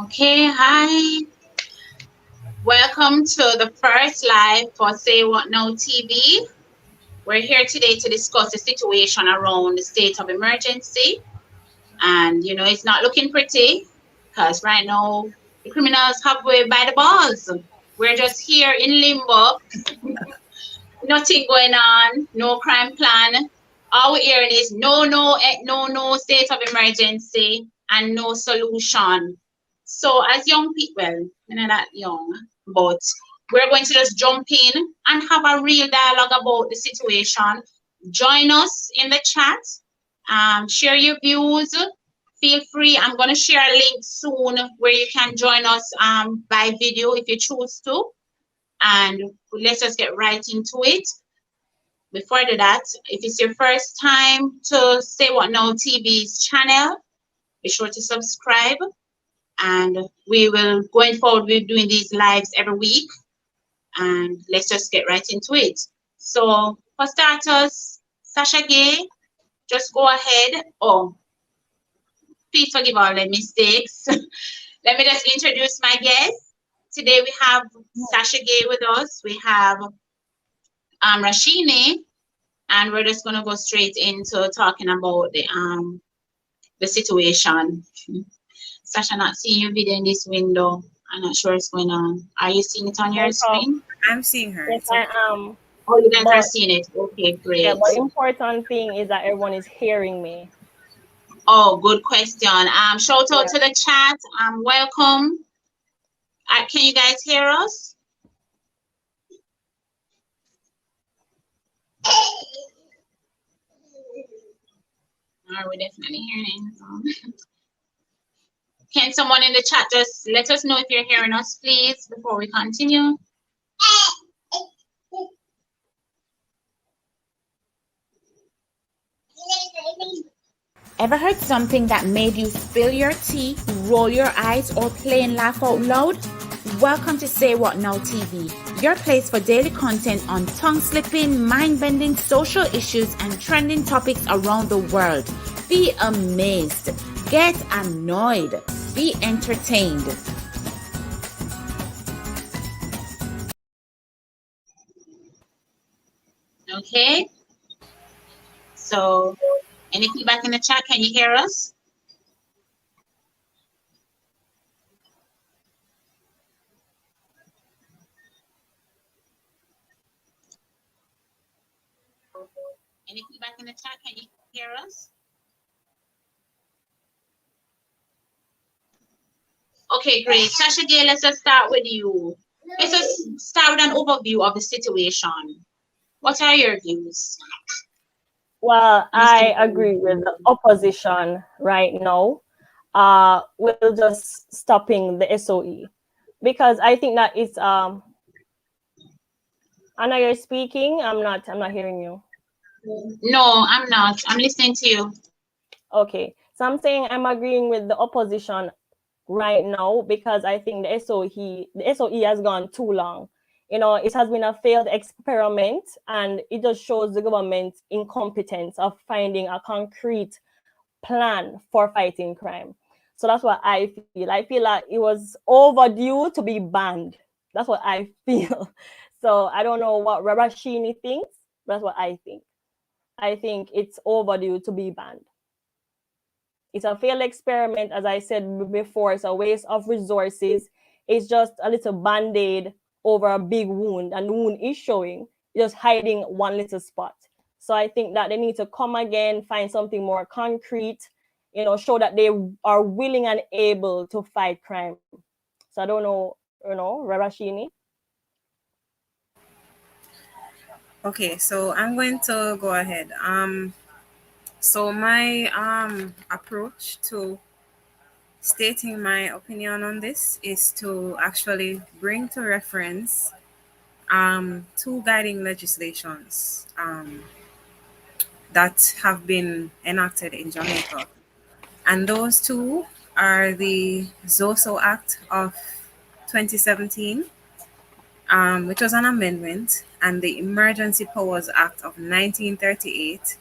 Okay, hi. Welcome to the first live for Say What Now TV. We're here today to discuss the situation around the state of emergency. And, it's not looking pretty because right now the criminals have way by the balls. We're just here in limbo, nothing going on, no crime plan. All we're hearing is no state of emergency and no solution. So as young people, well, we're not that young, but we're going to just jump in and have a real dialogue about the situation. Join us in the chat. Share your views. Feel free. I'm going to share a link soon where you can join us by video if you choose to. And let's just get right into it. Before I do that, if it's your first time to Say What Now TV's channel, be sure to subscribe. And we will, going forward, we're doing these lives every week. And let's just get right into it. So, for starters, Sasha Gay, just go ahead. Oh, please forgive all the mistakes. Let me just introduce my guest. Today we have Sasha Gay with us. We have Rashini, and we're just gonna go straight into talking about the situation. Sasha, not seeing your video in this window. I'm not sure what's going on. Are you seeing it on your screen? I'm seeing her. Yes, I am. Oh, you guys are seeing it. Okay, great. Yeah, but the important thing is that everyone is hearing me. Oh, good question. Shout out to the chat. Welcome. Can you guys hear us? Are we definitely hearing? Can someone in the chat just let us know if you're hearing us, please, before we continue? Ever heard something that made you spill your tea, roll your eyes, or plain laugh out loud? Welcome to Say What Now TV, your place for daily content on tongue-slipping, mind-bending social issues and trending topics around the world. Be amazed, get annoyed, be entertained. Okay. So, any feedback in the chat? Can you hear us? Any feedback in the chat? Can you hear us? Okay, great. Sasha Gay, let's just start with you. Let's just start with an overview of the situation. What are your views? Well, I agree with the opposition right now. We'll just stopping the SOE because I think that it's Anna, you're speaking. I'm not hearing you. No, I'm not. I'm listening to you. Okay. So I'm saying I'm agreeing with the opposition right now because I think the SOE has gone too long. It has been a failed experiment, and it just shows the government's incompetence of finding a concrete plan for fighting crime. So that's what I feel. I feel like it was overdue to be banned. That's what I feel. So I don't know what Rashini thinks. That's what I think. I think it's overdue to be banned. It's a failed experiment, as I said before. It's a waste of resources. It's just a little band-aid over a big wound, and the wound is showing, just hiding one little spot. So I think that they need to come again, find something more concrete, show that they are willing and able to fight crime. So I don't know, Rashini. Okay, so I'm going to go ahead. So my approach to stating my opinion on this is to actually bring to reference two guiding legislations that have been enacted in Jamaica. And those two are the ZOSO Act of 2017, which was an amendment, and the Emergency Powers Act of 1938,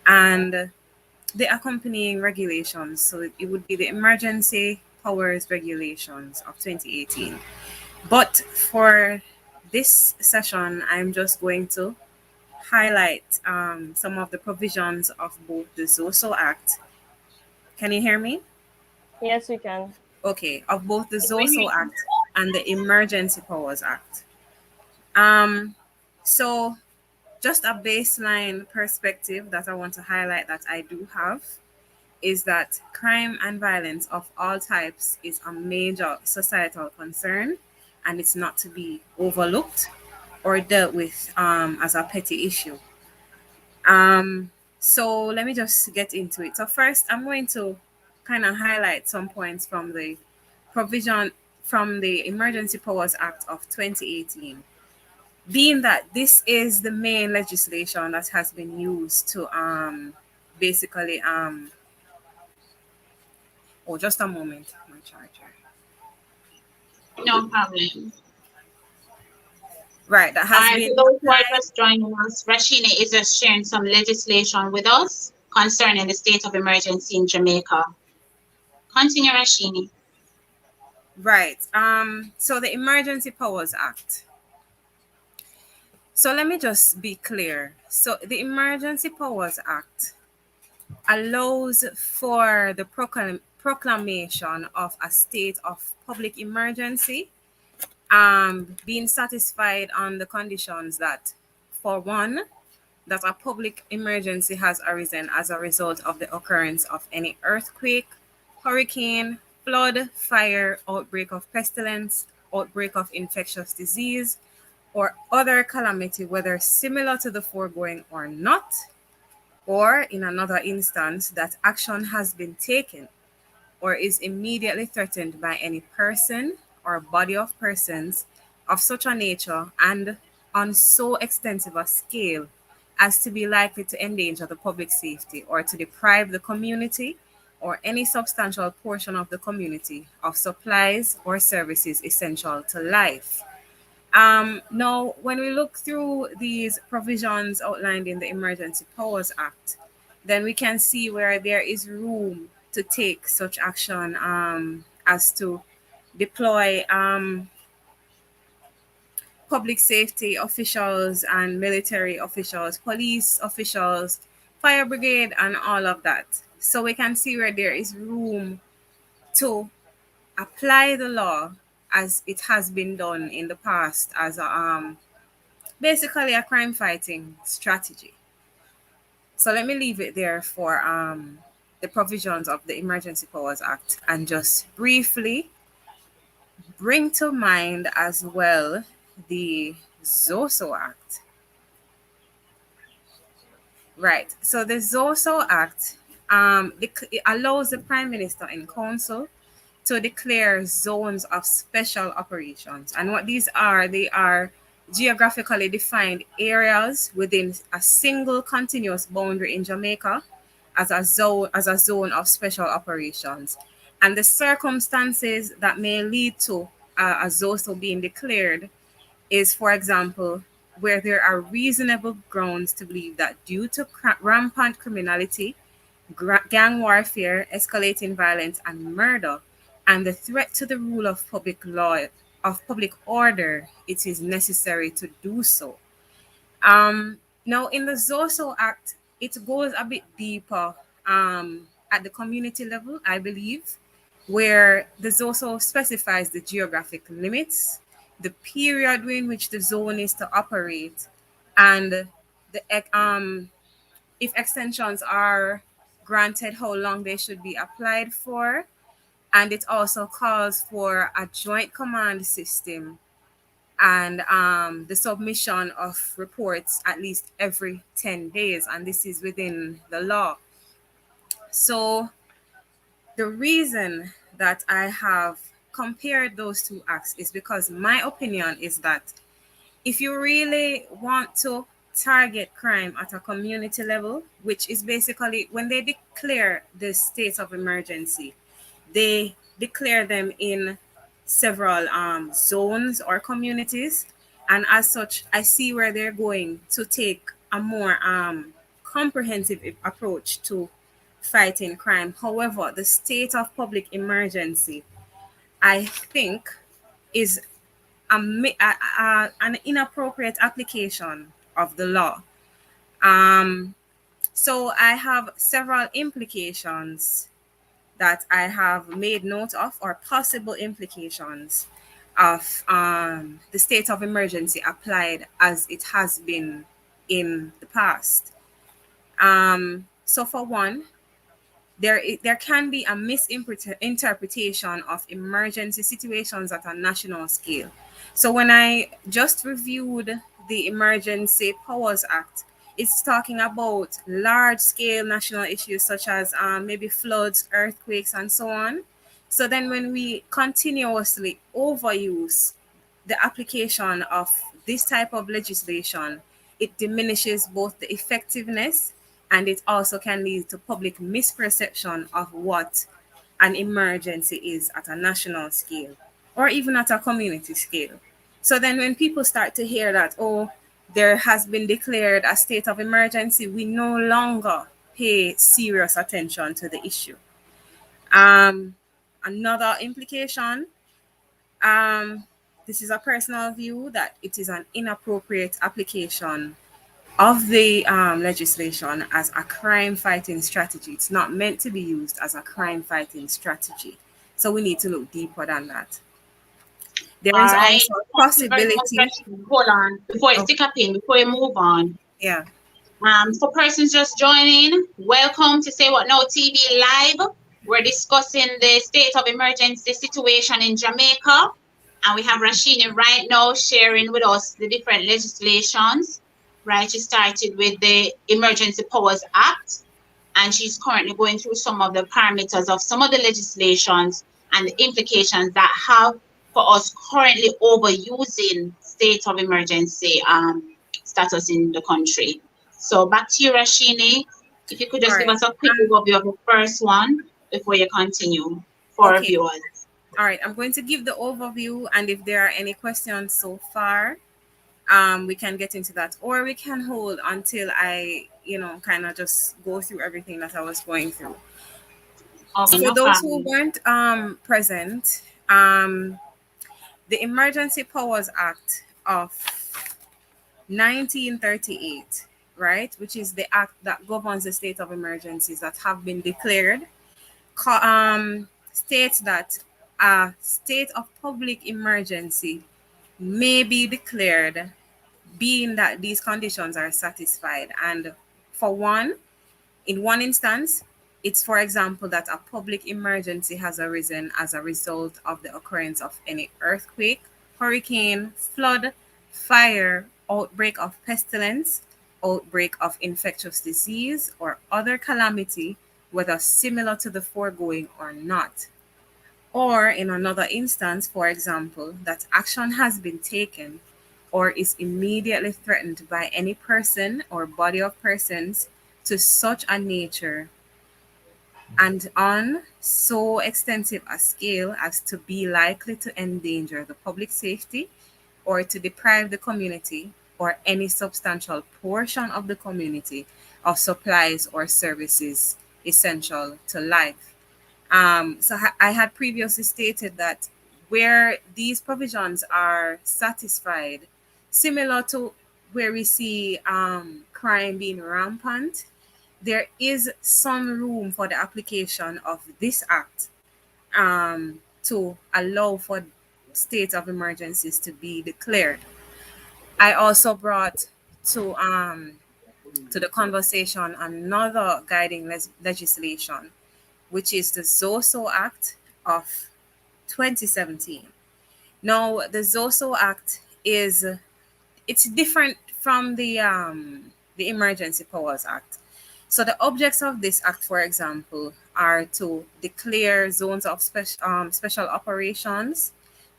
and the accompanying regulations. So it would be the Emergency Powers Regulations of 2018. But for this session, I'm just going to highlight some of the provisions of both the ZOSO Act. Can you hear me? Yes, we can. Okay, of both the We're ZOSO here. Act and the Emergency Powers Act. Um, so just a baseline perspective that I want to highlight that I do have is that crime and violence of all types is a major societal concern, and it's not to be overlooked or dealt with as a petty issue. So let me just get into it. So first, I'm going to kind of highlight some points from the provision from the Emergency Powers Act of 2018, being that this is the main legislation that has been used to basically oh, just a moment, my charger. No problem. Right, that All has right, for been those who are applied. just joining us, Rashina is just sharing some legislation with us concerning the state of emergency in Jamaica. Continue, Rashini. Right. So the Emergency Powers Act. So let me just be clear. So the Emergency Powers Act allows for the proclamation of a state of public emergency, being satisfied on the conditions that, for one, that a public emergency has arisen as a result of the occurrence of any earthquake, hurricane, flood, fire, outbreak of pestilence, outbreak of infectious disease, or other calamity, whether similar to the foregoing or not, or in another instance, that action has been taken or is immediately threatened by any person or body of persons of such a nature and on so extensive a scale as to be likely to endanger the public safety or to deprive the community or any substantial portion of the community of supplies or services essential to life. Now, when we look through these provisions outlined in the Emergency Powers Act, then we can see where there is room to take such action as to deploy public safety officials and military officials, police officials, fire brigade, and all of that. So we can see where there is room to apply the law as it has been done in the past as a basically a crime fighting strategy. So let me leave it there for the provisions of the Emergency Powers Act and just briefly bring to mind as well the ZOSO Act. Right. So the ZOSO Act it allows the Prime Minister in Council to declare zones of special operations. And what these are, they are geographically defined areas within a single continuous boundary in Jamaica as a zone of special operations. And the circumstances that may lead to a ZOSO being declared is, for example, where there are reasonable grounds to believe that due to rampant criminality, gang warfare, escalating violence, and murder, and the threat to the rule of public law, of public order, it is necessary to do so. Now, in the ZOSO Act, it goes a bit deeper at the community level, I believe, where the ZOSO specifies the geographic limits, the period in which the zone is to operate, and if extensions are granted, how long they should be applied for. And it also calls for a joint command system and the submission of reports at least every 10 days. And this is within the law. So the reason that I have compared those two acts is because my opinion is that if you really want to target crime at a community level, which is basically when they declare the state of emergency, they declare them in several zones or communities. And as such, I see where they're going to take a more comprehensive approach to fighting crime. However, the state of public emergency I think is an inappropriate application of the law. So I have several implications that I have made note of, or possible implications of the state of emergency applied as it has been in the past. So for one, there can be a misinterpretation of emergency situations at a national scale. So when I just reviewed the Emergency Powers Act, it's talking about large scale national issues such as maybe floods, earthquakes, and so on. So then when we continuously overuse the application of this type of legislation, it diminishes both the effectiveness, and it also can lead to public misperception of what an emergency is at a national scale or even at a community scale. So then when people start to hear that, oh, there has been declared a state of emergency, we no longer pay serious attention to the issue. Another implication, um, this is a personal view, that it is an inappropriate application of the legislation as a crime fighting strategy. It's not meant to be used as a crime fighting strategy. So we need to look deeper than that. There All is right. also a Thank you very much, possibility. Rashid. Hold on. Before you Oh, stick a pin, before you move on. yeah. For persons just joining, welcome to Say What Now TV Live. We're discussing the state of emergency situation in Jamaica. And we have Rashini right now sharing with us the different legislations. Right, she started with the Emergency Powers Act, and she's currently going through some of the parameters of some of the legislations and the implications that have for us currently overusing state of emergency status in the country. So back to you, Rashini. If you could All just give right. us a quick overview of the first one before you continue for our Okay. viewers. All right. I'm going to give the overview, and if there are any questions so far, we can get into that, or we can hold until I, kind of just go through everything that I was going through. Okay, For no those who problem. weren't present, the Emergency Powers Act of 1938, right, which is the act that governs the state of emergencies that have been declared, states that a state of public emergency may be declared being that these conditions are satisfied. And for one, in one instance, it's, for example, that a public emergency has arisen as a result of the occurrence of any earthquake, hurricane, flood, fire, outbreak of pestilence, outbreak of infectious disease, or other calamity, whether similar to the foregoing or not. Or in another instance, for example, that action has been taken or is immediately threatened by any person or body of persons to such a nature and on so extensive a scale as to be likely to endanger the public safety or to deprive the community or any substantial portion of the community of supplies or services essential to life. I had previously stated that where these provisions are satisfied, similar to where we see crime being rampant, there is some room for the application of this act to allow for states of emergencies to be declared. I also brought to the conversation another guiding legislation, which is the ZOSO Act of 2017. Now, the ZOSO Act it's different from the Emergency Powers Act. So the objects of this act, for example, are to declare zones of special operations,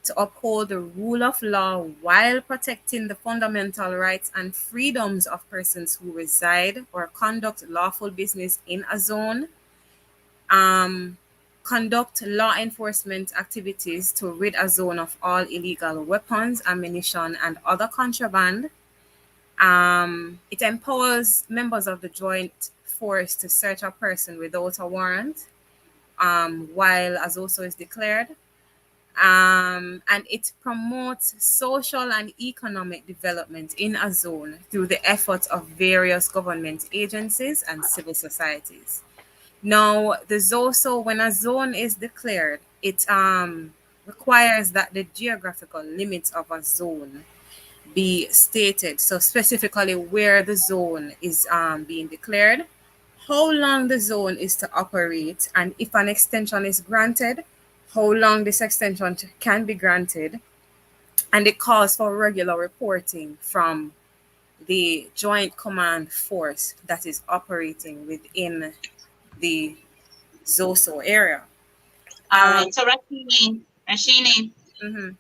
to uphold the rule of law while protecting the fundamental rights and freedoms of persons who reside or conduct lawful business in a zone, conduct law enforcement activities to rid a zone of all illegal weapons, ammunition, and other contraband. It empowers members of the joint force to search a person without a warrant, while as also is declared. and it promotes social and economic development in a zone through the efforts of various government agencies and civil societies. Now, the ZOSO, when a zone is declared, it requires that the geographical limits of a zone be stated. So specifically where the zone is being declared, how long the zone is to operate, and if an extension is granted, how long this extension can be granted, and it calls for regular reporting from the joint command force that is operating within the ZOSO area. All right. So Rashini, Mhm.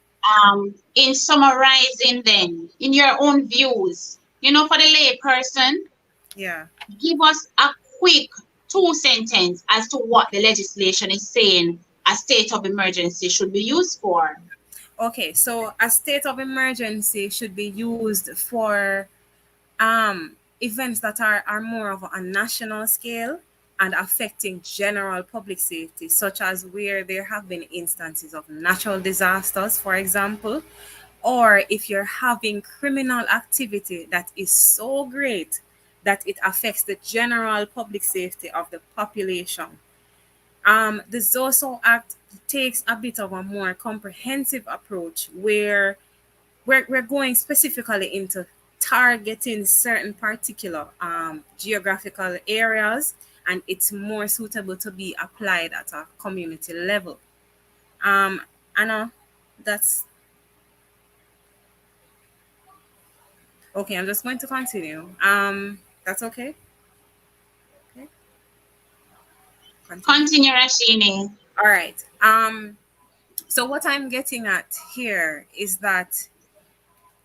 in summarizing then, in your own views, for the lay person, Yeah. give us a quick 2 sentence as to what the legislation is saying a state of emergency should be used for. Okay, so a state of emergency should be used for events that are more of a national scale and affecting general public safety, such as where there have been instances of natural disasters, for example, or if you're having criminal activity that is so great that it affects the general public safety of the population. The ZOSO Act takes a bit of a more comprehensive approach where we're going specifically into targeting certain particular geographical areas, and it's more suitable to be applied at a community level. I know that's okay. I'm just going to continue. That's okay. Okay, continue. Continue, Rashini. All right. So what I'm getting at here is that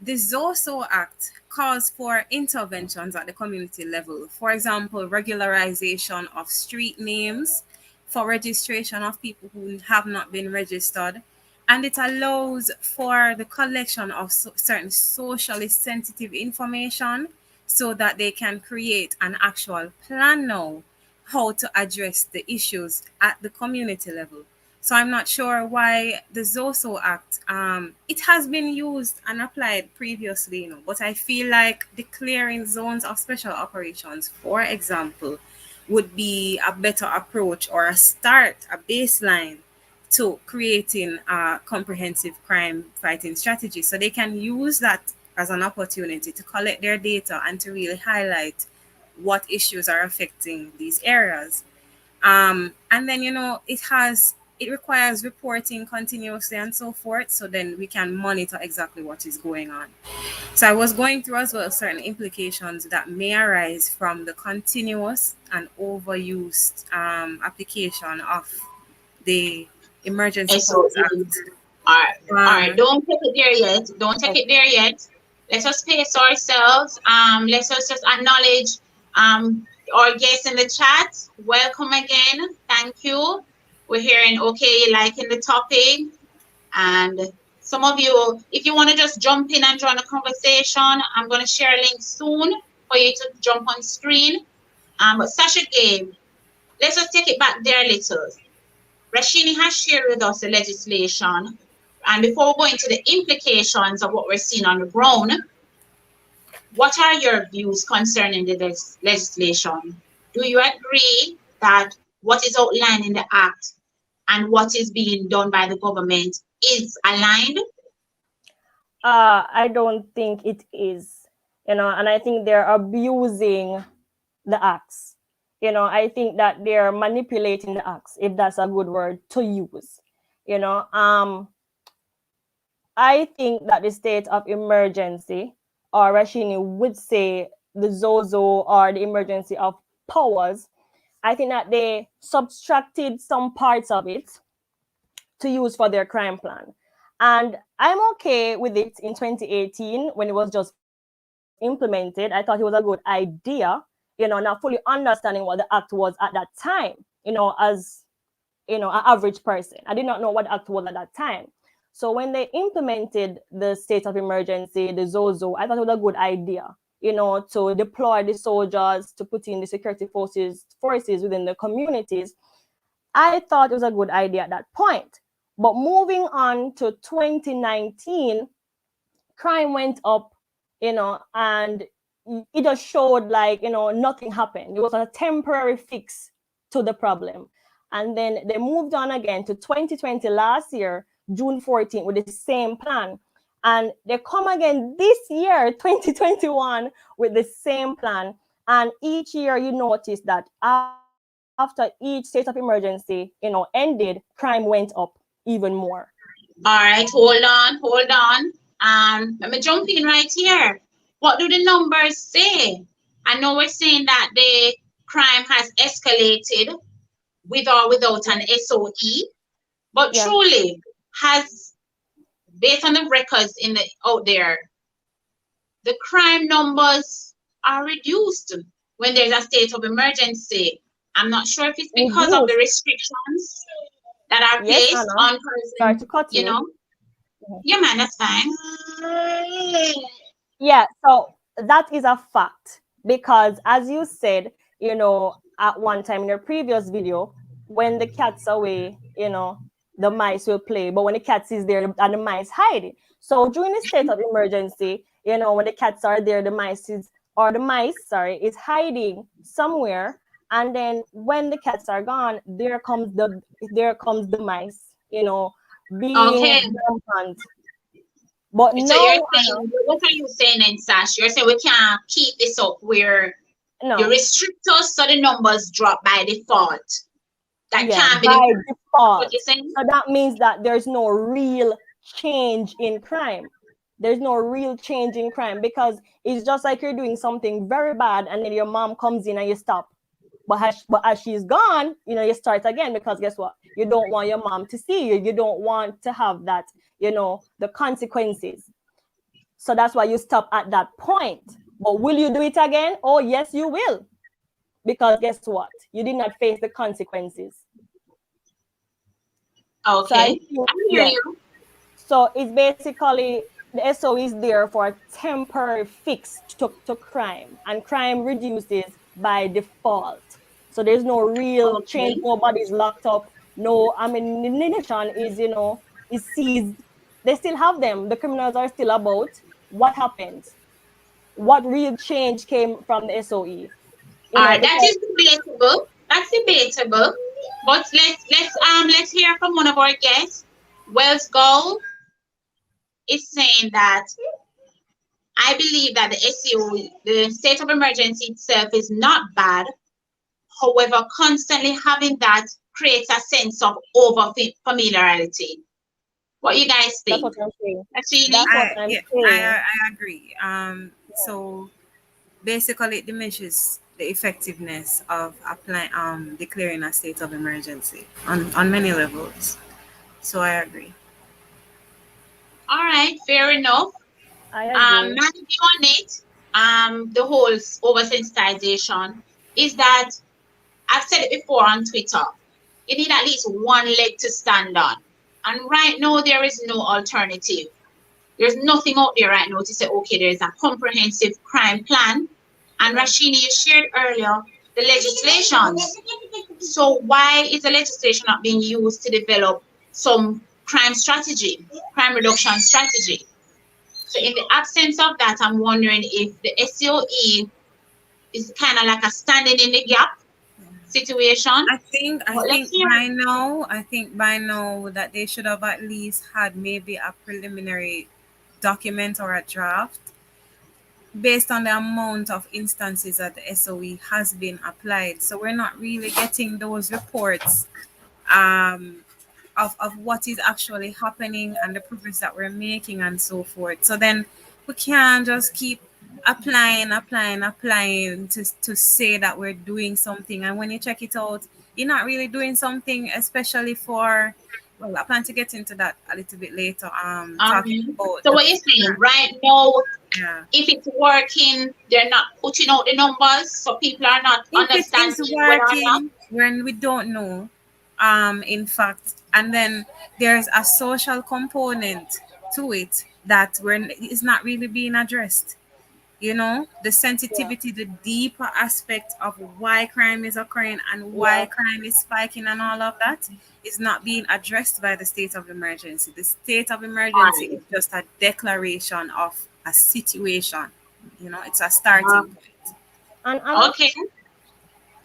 the ZOSO Act calls for interventions at the community level. For example, regularization of street names for registration of people who have not been registered. And it allows for the collection of certain socially sensitive information so that they can create an actual plan now how to address the issues at the community level. So I'm not sure why the ZOSO Act, it has been used and applied previously, but I feel like declaring zones of special operations, for example, would be a better approach or a start, a baseline to creating a comprehensive crime fighting strategy. So they can use that as an opportunity to collect their data and to really highlight what issues are affecting these areas. And then it requires reporting continuously and so forth, so then we can monitor exactly what is going on. So I was going through as well certain implications that may arise from the continuous and overused application of the Emergency Powers SOE. Act. All right. All right. Um, Don't take it there yet. Don't take it there yet. Let us pace ourselves. Let us just acknowledge our guests in the chat. Welcome again. Thank you. We're hearing okay, liking the topic. And some of you, if you want to just jump in and join the conversation, I'm going to share a link soon for you to jump on screen. But Sasha Game, let's just take it back there a little. Rashini has shared with us the legislation. And before we go into the implications of what we're seeing on the ground, what are your views concerning the legislation? Do you agree that what is outlined in the Act and what is being done by the government is aligned? I don't think it is, and I think they're abusing the acts. I think that they're manipulating the acts, if that's a good word to use. I think that the state of emergency, or Rashini would say the ZOZO or the emergency of powers, I think that they subtracted some parts of it to use for their crime plan. And I'm okay with it in 2018 when it was just implemented. I thought it was a good idea, not fully understanding what the act was at that time, as an average person. I did not know what the act was at that time. So when they implemented the state of emergency, the ZOZO, I thought it was a good idea, to deploy the soldiers, to put in the security forces within the communities. I thought it was a good idea at that point. But moving on to 2019, crime went up, and it just showed like, nothing happened. It was a temporary fix to the problem. And then they moved on again to 2020 last year, June 14th, with the same plan. And they come again this year, 2021, with the same plan. And each year you notice that after each state of emergency, ended, crime went up even more. All right, hold on. Let me jump in right here. What do the numbers say? I know we're saying that the crime has escalated with or without an SOE, but Yeah. truly has, based on the records out there, the crime numbers are reduced when there's a state of emergency. I'm not sure if it's because of the Reduced. restrictions that are Yes, placed Anna. on Sorry person, to cut you you. know. Yeah, man, that's fine. Yeah, so that is a fact because, as you said, at one time in your previous video, when the cat's away, the mice will play. But when the cat is there and the mice hide. So during the state of emergency, when the cats are there, the mice, is hiding somewhere. And then when the cats are gone, there comes the mice, being Okay. rampant. But So you're no, saying, what are you saying then, Sash? You're saying we can't keep this up where you no. restrict us so the numbers drop by default. That Yeah, can't be the by case. What default. you're saying? So that means that there's no real change in crime. There's no real change in crime because it's just like you're doing something very bad and then your mom comes in and you stop. But as she's gone, you start again because guess what? You don't want your mom to see you. You don't want to have that, the consequences. So that's why you stop at that point. But will you do it again? Oh, yes, you will. Because guess what? You did not face the consequences. So I Okay. think, I hear yes. you. So it's basically the SO is there for a temporary fix to crime, and crime reduces by default. So there's no real change. Okay. Nobody's locked up. No, I mean, the nation is seized. They still have them. The criminals are still about. What happened? What real change came from the SOE? All right, that Because is debatable. That's debatable. But let's hear from one of our guests. Wells Gold is saying that I believe that the SEO, the state of emergency itself, is not bad. However, constantly having that creates a sense of over familiarity. What you guys that's think? what I'm saying. Ashini? That's what I I'm yeah, saying. I agree. So basically it diminishes the effectiveness of applying declaring a state of emergency on many levels. So I agree. All right, fair enough. I agree. My view on it, the whole oversensitization is that I've said it before on Twitter. You need at least one leg to stand on. And right now, there is no alternative. There's nothing out there right now to say, okay, there's a comprehensive crime plan. And Rashini, you shared earlier the legislations. So why is the legislation not being used to develop some crime strategy, crime reduction strategy? So in the absence of that, I'm wondering if the SOE is kind of like a standing in the gap situation. I But let's think hear. by now that they should have at least had maybe a preliminary document or a draft based on the amount of instances that the SOE has been applied. So we're not really getting those reports um, of what is actually happening and the progress that we're making and so forth. So then we can't just keep applying to say that we're doing something. And when you check it out, you're not really doing something, especially for, well, I plan to get into that a little bit later, talking about So the what you're saying right now, yeah. if it's working, they're not putting out the numbers, so people are not If it is understanding whether or not. working when we don't know, in fact, and then there's a social component to it that is not really being addressed. you know, the sensitivity, the deeper aspect of why crime is occurring and why crime is spiking and all of that is not being addressed by the state of emergency. The state of emergency is just a declaration of a situation. You know, it's a starting point. And as Okay.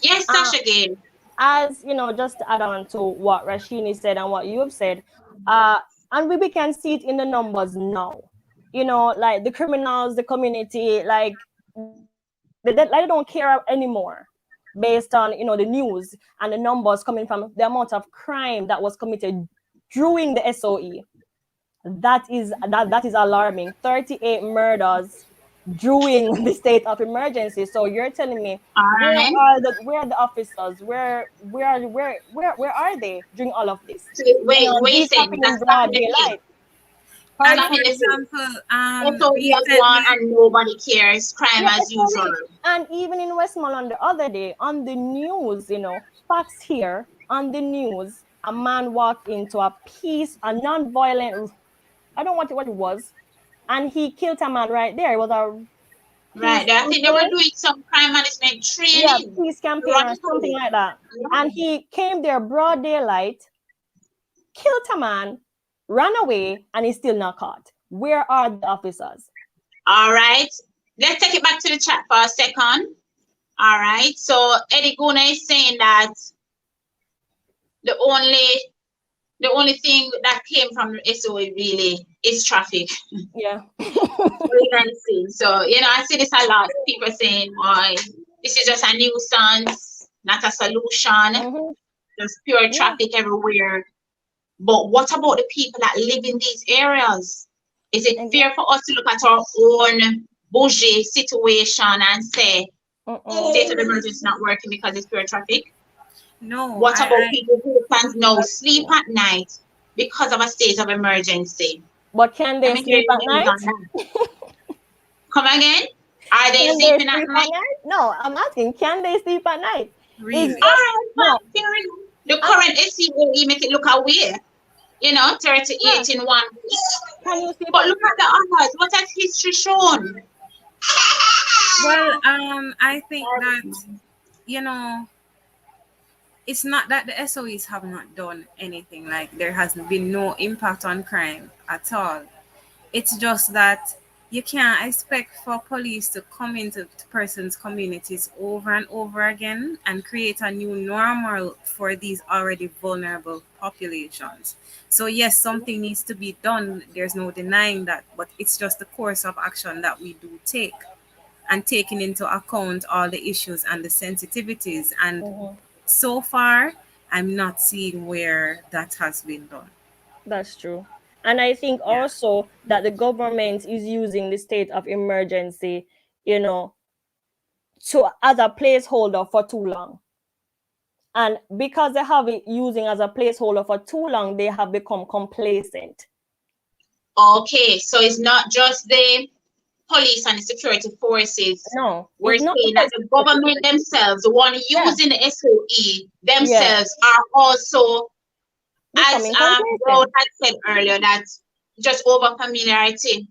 Yes, Sasha again. as you know, just to add on to what Rashini said and what you have said, and we can see it in the numbers now. You know, like the criminals, the community, like they don't care anymore, based on, you know, the news and the numbers coming from the amount of crime that was committed during the SOE. That is alarming. 38 murders during the state of emergency. So you're telling me, All right. where are the officers? Where are they during all of this? So, You know, wait a this second. happening in That's not broad the case. daylight. And Not for in the case. example, SOE has won recently, and nobody cares. Crime Yeah, as usual. and even in Westmoreland the other day on the news, you know, facts here on the news, a man walked into a non-violent, I don't know what it was, and he killed a man right there. It was a Right. peace I think they were campaign. doing some crime management Yeah, training. peace campaign or something Ironically. like that. Yeah. And he came there broad daylight, killed a man, ran away, and he's still not caught. Where are the officers? All right. Let's take it back to the chat for a second. All right. So Eddie Guna is saying that the only thing that came from the SOE really is traffic. Yeah. We can see. So, you know, I see this a lot. People saying, "Why this is just a nuisance, not a solution. Mm-hmm. There's pure Yeah. traffic everywhere." But what about the people that live in these areas? Is it fair for us to look at our own bougie situation and say, state of emergency not working because it's pure traffic? no, What about people who can now sleep at night because of a state of emergency? But can they Let me hear sleep your at views night? on that. Come again? Are they Can they sleeping at sleep night? at night? No, I'm asking, can they sleep at night? really? All right, No. but fair enough. The current SEO make it look away. You know, 38 in 1 week. Can you sleep But at look at the others. What has history shown? Well, I think that, you know, it's not that the SOEs have not done anything. Like, there has been no impact on crime at all. It's just that you can't expect for police to come into persons' communities over and over again and create a new normal for these already vulnerable populations. So yes, something needs to be done. There's no denying that, but it's just the course of action that we do take, and taking into account all the issues and the sensitivities. And so far, I'm not seeing where that has been done. That's true. And I think Yeah. also that the government is using the state of emergency, you know, to as a placeholder for too long. And because they have it using as a placeholder for too long, they have become complacent. Okay, so it's not just the police and the security forces. No, We're it's not saying that the government themselves, the one using the SOE themselves, are also, as becoming complacent. Broad had said earlier, that just over familiarity.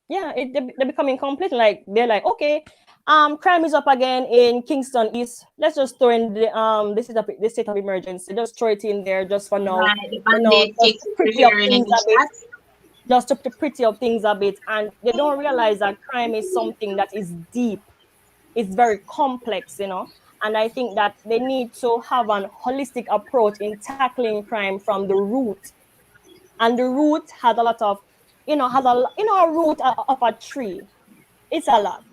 Yeah, they're becoming complacent. Like they're like, okay, crime is up again in Kingston East. Let's just throw in the state of emergency. Just throw it in there just for now. Right, the You know, bandit just takes to it pretty up here in things the a bit. chat. Just to pretty up things a bit, and they don't realize that crime is something that is deep. It's very complex, you know. And I think that they need to have an holistic approach in tackling crime from the root. And the root has a lot of, a root of a tree. It's a lot.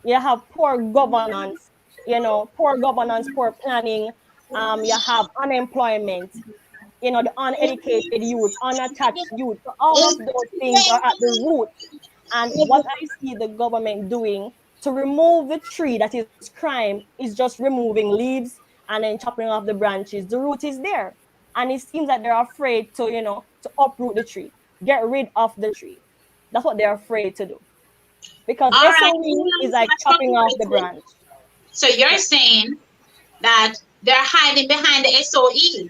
You have poor governance, poor planning. You have unemployment, the uneducated youth, unattached youth. So all of those things are at the root. And what I see the government doing to remove the tree that is crime is just removing leaves and then chopping off the branches. The root is there. And it seems that they're afraid to uproot the tree, get rid of the tree. That's what they're afraid to do. Because All right, SOE is like chopping off the branch. so you're saying that they're hiding behind the SOE.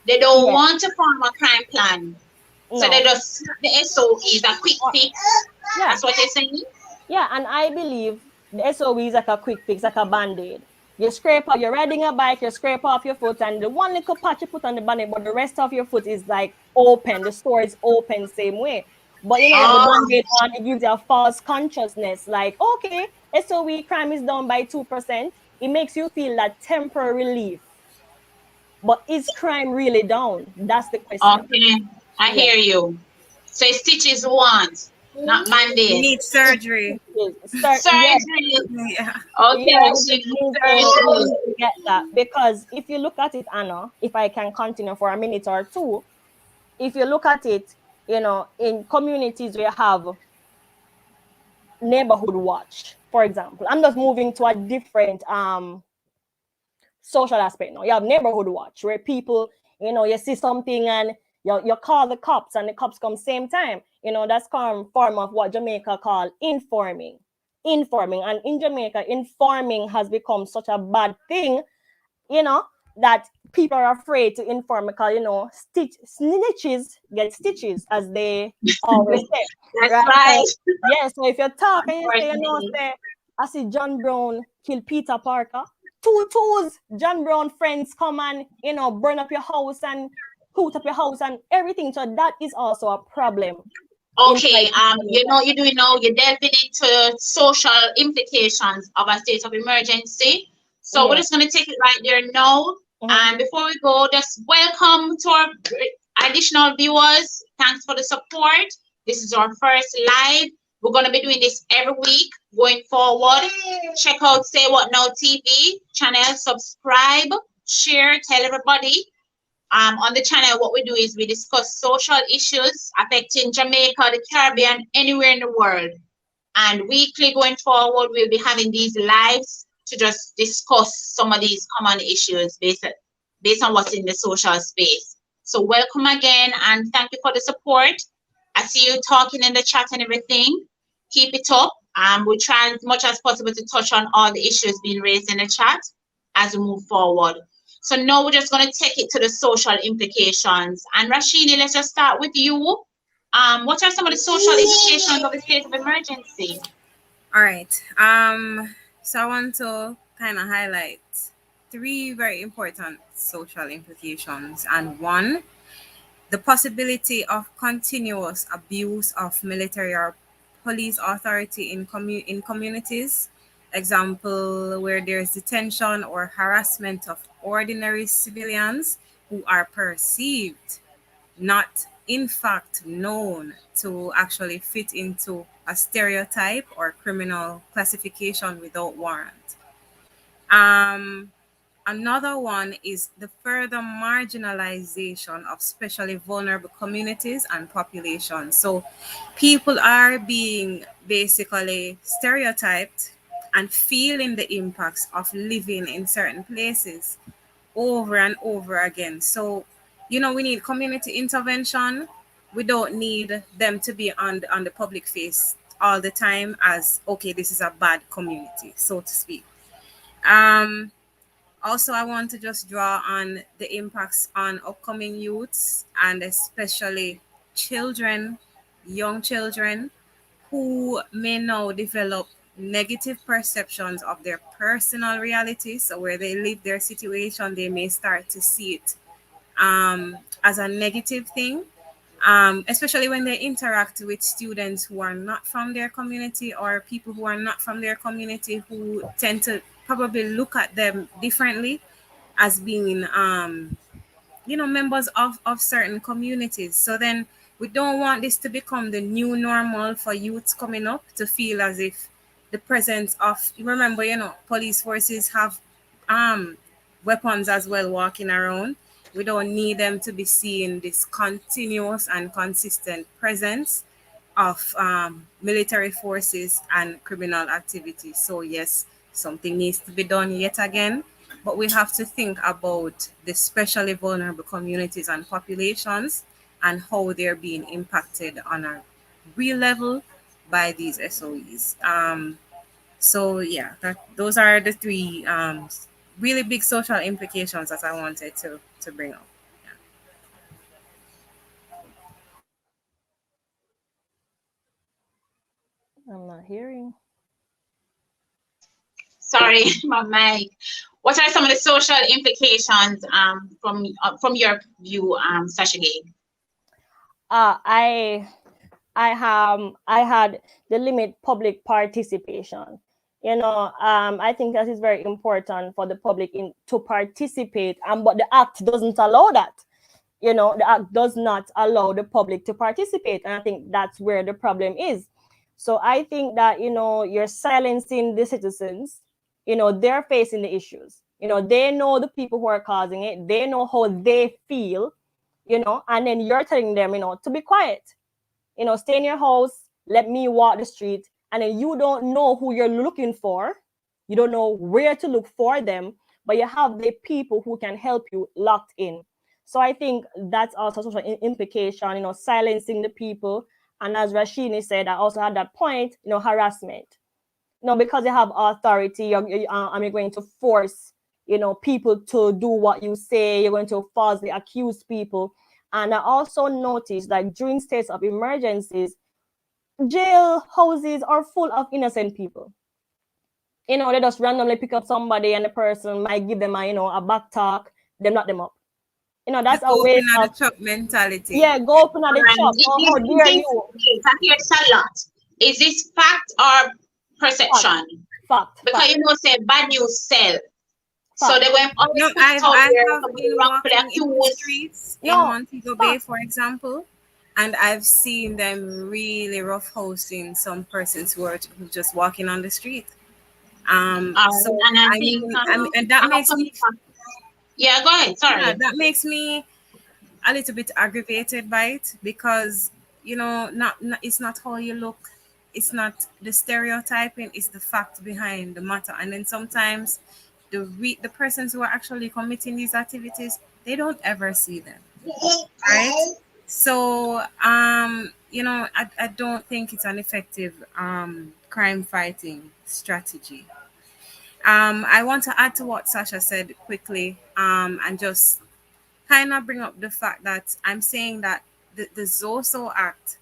They don't want to form a crime plan. So they just the SOE is a quick fix. Yeah. That's what they're saying. Yeah, and I believe the SOE is like a quick fix, like a band-aid. You scrape off, you're riding a bike, you scrape off your foot, and the one little patch you put on the band-aid, but the rest of your foot is like open. The store is open same way. But you know, with the Oh, band-aid on, it gives you a false consciousness, like, okay, SOE crime is down by 2%. It makes you feel that temporary relief. But is crime really down? That's the question. okay. I Yeah. hear you. So stitches want, not You mandate. need surgery. Start, yeah, Surgery. Yeah. Okay, yeah, she needs we surgery. need to get that because if you look at it, Anna, if I can continue for a minute or two, if you look at it, you know, in communities where you have neighborhood watch, for example, I'm just moving to a different social aspect now. You have neighborhood watch where people, you know, you see something and you call the cops and the cops come same time. You know, that's form of what Jamaica call informing. Informing. And in Jamaica, informing has become such a bad thing, you know, that people are afraid to inform because, you know, snitches get stitches, as they always say. That's Right. right. So yeah, so if you talk and you say, you know, Unfortunately. say, I see John Brown kill Peter Parker, two twos, John Brown friends come and, you know, burn up your house and hoot up your house and everything. So that is also a problem Okay, inside you Jamaica. know, you're doing now, you're delving into social implications of a state of emergency. So we're Yeah. just going to take it right there now. Mhm. And before we go, just welcome to our additional viewers. Thanks for the support. This is our first live. We're going to be doing this every week going forward. Check out Say What Now TV channel, subscribe, share, tell everybody. On the channel, what we do is we discuss social issues affecting Jamaica, the Caribbean, anywhere in the world. And weekly going forward, we'll be having these lives to just discuss some of these common issues based on what's in the social space. So welcome again and thank you for the support. I see you talking in the chat and everything. Keep it up. We try as much as possible to touch on all the issues being raised in the chat as we move forward. So now we're just going to take it to the social implications. And Rashidi, let's just start with you. What are some of the social implications of a state of emergency? All right. So I want to kind of highlight three very important social implications. And one, the possibility of continuous abuse of military or police authority in communities. Example, where there's detention or harassment of ordinary civilians who are perceived, not in fact known, to actually fit into a stereotype or criminal classification without warrant. Um, Another one is the further marginalization of especially vulnerable communities and populations. So people are being basically stereotyped and feeling the impacts of living in certain places over and over again. So, you know, we need community intervention. We don't need them to be on the public face all the time as, okay, this is a bad community, so to speak. Um, Also, I want to just draw on the impacts on upcoming youths and especially children, young children, who may now develop negative perceptions of their personal reality. So, where they live their situation, they may start to see it as a negative thing, especially when they interact with students who are not from their community or people who are not from their community who tend to probably look at them differently as being members of certain communities. So then we don't want this to become the new normal for youths coming up to feel as if the presence of, remember, police forces have um weapons as well walking around. We don't need them to be seeing this continuous and consistent presence of military forces and criminal activity. So yes, something needs to be done yet again, but we have to think about the especially vulnerable communities and populations and how they're being impacted on a real level by these SOEs. So yeah, those are the three really big social implications that I wanted to bring up. I'm not hearing. Sorry, my mic. What are some of the social implications from your view, Sasha Gay? I I had the limit public participation. I think that is very important for the public to participate, but the act doesn't allow that. The act does not allow the public to participate, and I think that's where the problem is. So I think that you're silencing the citizens. They're facing the issues. They know the people who are causing it. They know how they feel. And then you're telling them to be quiet. Stay in your house, let me walk the street, and then you don't know who you're looking for. You don't know where to look for them, but you have the people who can help you locked in. So I think that's also social implication, silencing the people. And as Rashini said, I also had that point, harassment. Because you have authority, you're going to force, people to do what you say. You're going to falsely accuse people. And I also noticed that during states of emergencies, jail houses are full of innocent people. They just randomly pick up somebody and the person might give them a back talk, them lock them up. That's a Open waste at of, the shop mentality. yeah, go open at the shop. How Is dare this, you? okay, I hear this a lot. Is this fact or perception? Fact. Because say bad news sell. So they went always No, put it out I there, have somebody been wrongfully walking in the accused. streets in No, Montego Bay, for example, and I've seen them really rough hosting some persons who just walking on the street. So And I I think mean, and that makes me, yeah, go ahead. Sorry. yeah, that makes me a little bit aggravated by it because not it's not how you look, it's not the stereotyping, it's the fact behind the matter. And then sometimes the persons who are actually committing these activities, they don't ever see them, right? So I don't think it's an effective crime fighting strategy. I want to add to what Sasha said quickly, and just kind of bring up the fact that I'm saying that the ZOSO Act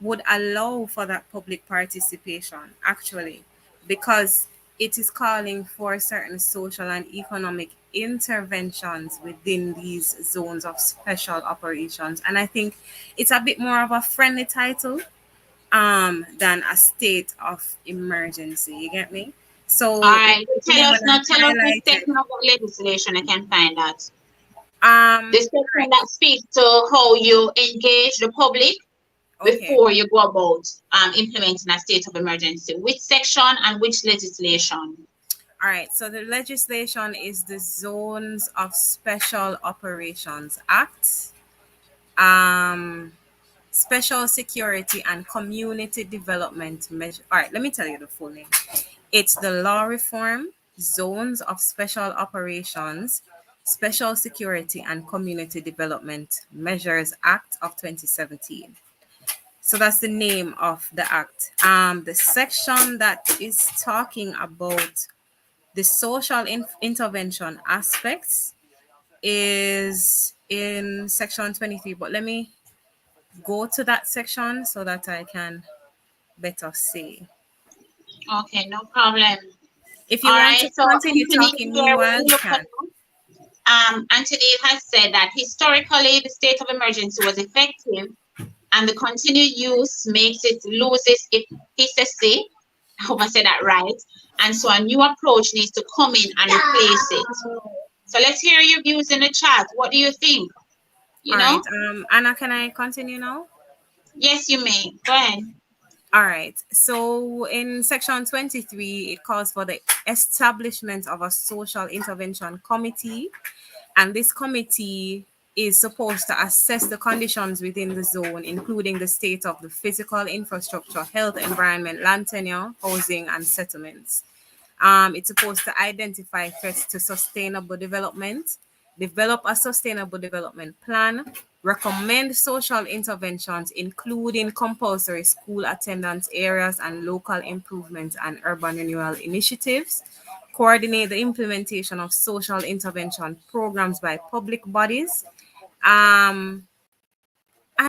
would allow for that public participation, actually, because it is calling for certain social and economic interventions within these zones of special operations. And I think it's a bit more of a friendly title than a state of emergency. You get me? So All right. Tell us when the highlighted, section of the legislation. I can find that. The section right, that speaks to how you engage the public okay. before you go about implementing a state of emergency. Which section and which legislation? All right, so the legislation is the Zones of Special Operations Act, Special Security and Community Development Measure. All right, let me tell you the full name. It's the Law Reform, Zones of Special Operations, Special Security and Community Development Measures Act of 2017. So that's the name of the act. The section that is talking about the social intervention aspects is in section 23, but let me go to that section so that I can better say. Okay, no problem. If All you want right. to So continue Anthony, talking here meanwhile, we you look at can. Anthony has said that historically the state of emergency was effective and the continued use makes it loses its efficacy. I hope I said that right. And so a new approach needs to come in and replace it. So let's hear your views in the chat. What do you think? All right. Anna, can I continue now? Yes, you may. Go ahead. All right. So in section 23, it calls for the establishment of a social intervention committee. And this committee is supposed to assess the conditions within the zone, including the state of the physical infrastructure, health, environment, land tenure, housing, and settlements. It's supposed to identify threats to sustainable development, develop a sustainable development plan, recommend social interventions, including compulsory school attendance areas and local improvement and urban renewal initiatives, coordinate the implementation of social intervention programs by public bodies, and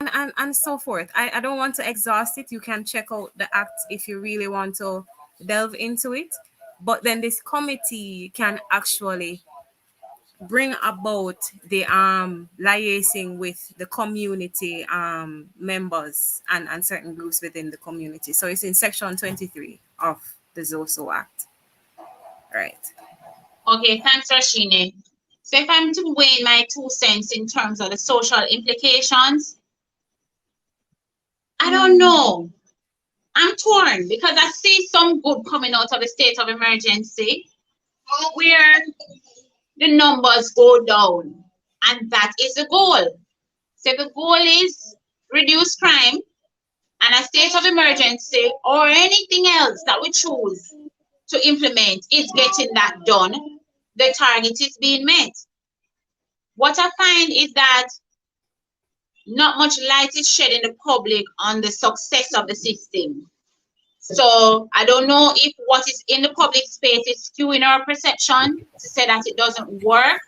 and so forth. I don't want to exhaust it. You can check out the act if you really want to delve into it. But then this committee can actually bring about the liaising with the community members and certain groups within the community. So it's in section 23 of the ZOSO Act. Right. Okay, thanks, Rashini. So if I'm to weigh my 2 cents in terms of the social implications, I don't know. I'm torn because I see some good coming out of the state of emergency where the numbers go down, and that is the goal. So the goal is reduce crime, and a state of emergency or anything else that we choose to implement is getting that done. The target is being met. What I find is that not much light is shed in the public on the success of the system. So I don't know if what is in the public space is skewing our perception to say that it doesn't work.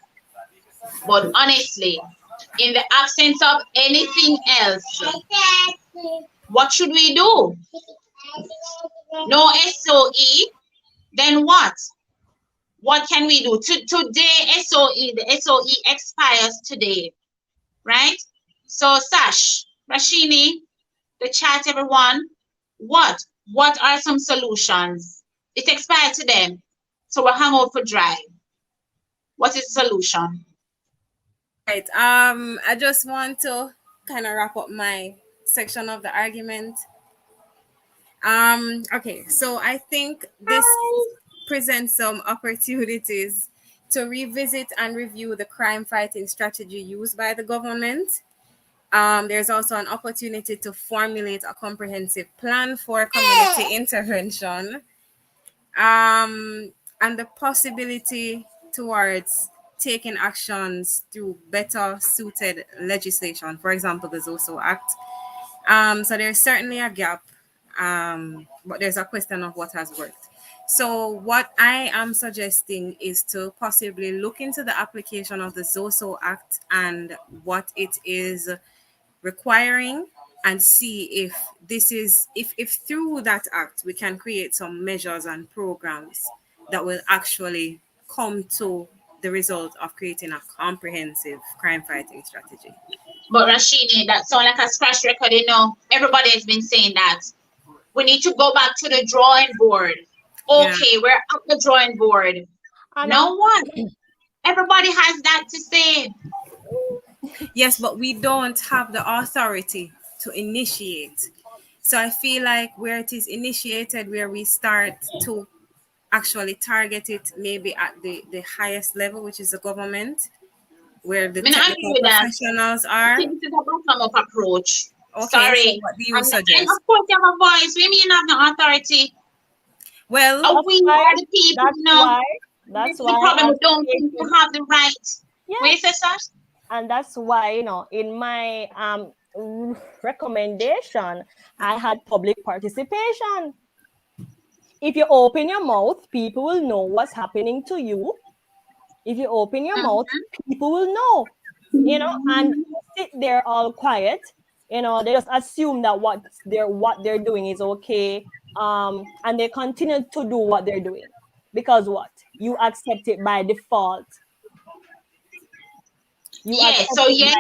But honestly, in the absence of anything else, what should we do? No SOE, then what? What can we do? Today, SOE, the SOE expires today, right? So Sash, Rashini, the chat, everyone, what are some solutions? It expired today, so we're hung out for dry. What is the solution? Right. I just want to kind of wrap up my section of the argument. Okay, so I think this presents some opportunities to revisit and review the crime fighting strategy used by the government. There's also an opportunity to formulate a comprehensive plan for community intervention, and the possibility towards taking actions through better suited legislation, for example, the ZOSO Act. So there's certainly a gap, but there's a question of what has worked. So what I am suggesting is to possibly look into the application of the ZOSO Act and what it is requiring, and see if this is if through that act we can create some measures and programs that will actually come to the result of creating a comprehensive crime fighting strategy. But Rashini, that sounds like a scratch record, you know. Everybody has been saying that. We need to go back to the drawing board. Okay, yeah. We're at the drawing board. Now what? Everybody has that to say. Yes, but we don't have the authority to initiate. So I feel like where it is initiated, where we start to actually target it maybe at the highest level, which is the government, where the technical professionals are. I think this is a bottom-up approach. Okay, sorry. So what do you suggest? And of course, you have a voice. We mean you have no authority. Well, we are the people. That's why. The problem. We don't think you have the right. Yes. Wait, sister. And that's why, you know, in my recommendation, I had public participation. If you open your mouth, people will know what's happening to you. If you open your mouth, people will know, you know, and sit there all quiet. You know, they just assume that what they're doing is okay, and they continue to do what they're doing because what? You accept it by default. Yes, so yes,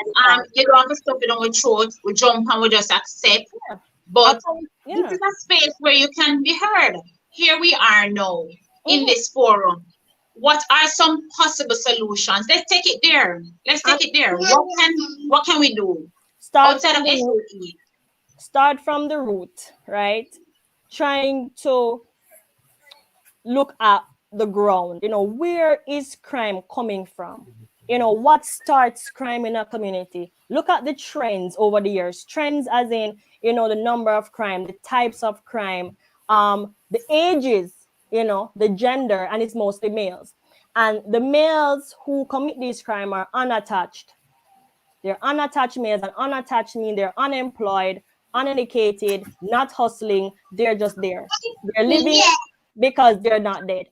you don't have to stop it on your throat. We jump and we just accept. Yeah. But this is a space where you can be heard. Here we are now in this forum. What are some possible solutions? Let's take it there. Let's take it there. What can we do? Outside of SOE? Start from the root, right? Trying to look at the ground. You know, where is crime coming from? You know, what starts crime in a community? Look at the trends over the years. Trends as in, you know, the number of crime, the types of crime, the ages, you know, the gender, and it's mostly males. And the males who commit these crimes are unattached. They're unattached males, and unattached mean they're unemployed, uneducated, not hustling. They're just there. They're living because they're not dead,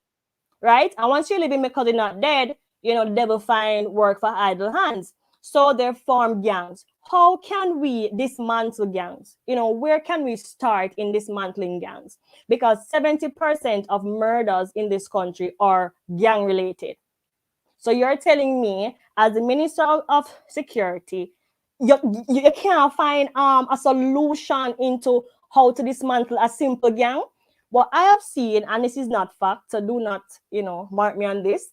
right? And once you're living because you're not dead, you know, the devil find work for idle hands. So they form gangs. how can we dismantle gangs? Where can we start in dismantling gangs? Because 70% of murders in this country are gang related. So you're telling me, as the Minister of Security, you can't find a solution into how to dismantle a simple gang? What I have seen, and this is not fact, so do not, mark me on this,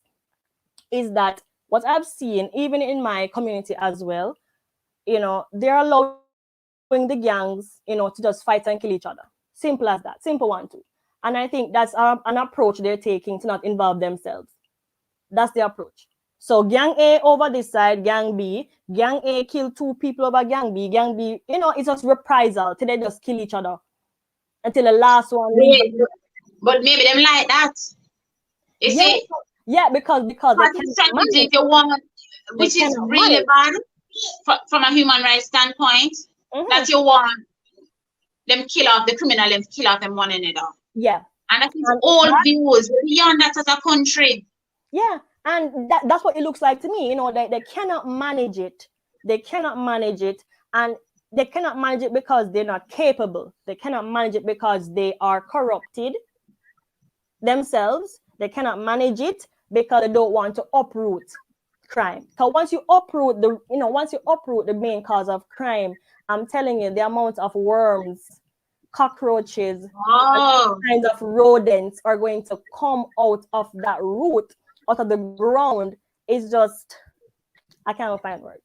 is that what I've seen, even in my community as well, they're allowing the gangs, to just fight and kill each other. Simple as that. Simple one, too. And I think that's an approach they're taking to not involve themselves. That's the approach. So gang A over this side, gang B. Gang A kill 2 people over gang B. Gang B, it's just reprisal till they just kill each other until the last one leaves. But maybe them like that. You see? Yeah, because they can't strategy you want, which is really bad from a human rights standpoint, that you want them kill off the criminal, them kill off them one another. Yeah. And that is all views beyond that as a country. Yeah, and that's what it looks like to me. They cannot manage it. They cannot manage it, and they cannot manage it because they're not capable. They cannot manage it because they are corrupted themselves. They cannot manage it because they don't want to uproot crime. Because once you uproot the main cause of crime, I'm telling you, the amount of worms, cockroaches, kinds of rodents are going to come out of that root, out of the ground. Is just, I can't find words.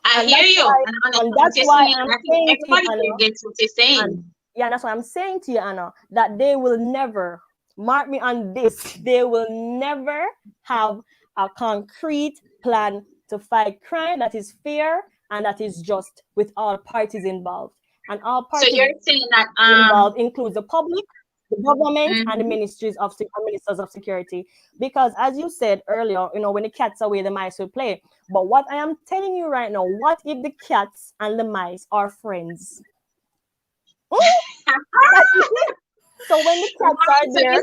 I hear you. And that's why I'm saying to you, Anna, gets what you're saying. That's why I'm saying to you, Anna, that they will never, mark me on this, they will never have a concrete plan to fight crime that is fair and that is just with all parties involved. And all parties so you're saying that involved includes the public, the government, and the ministers of ministers of security. Because as you said earlier, when the cat's away, the mice will play. But what I am telling you right now, what if the cats and the mice are friends? So when the cats are there,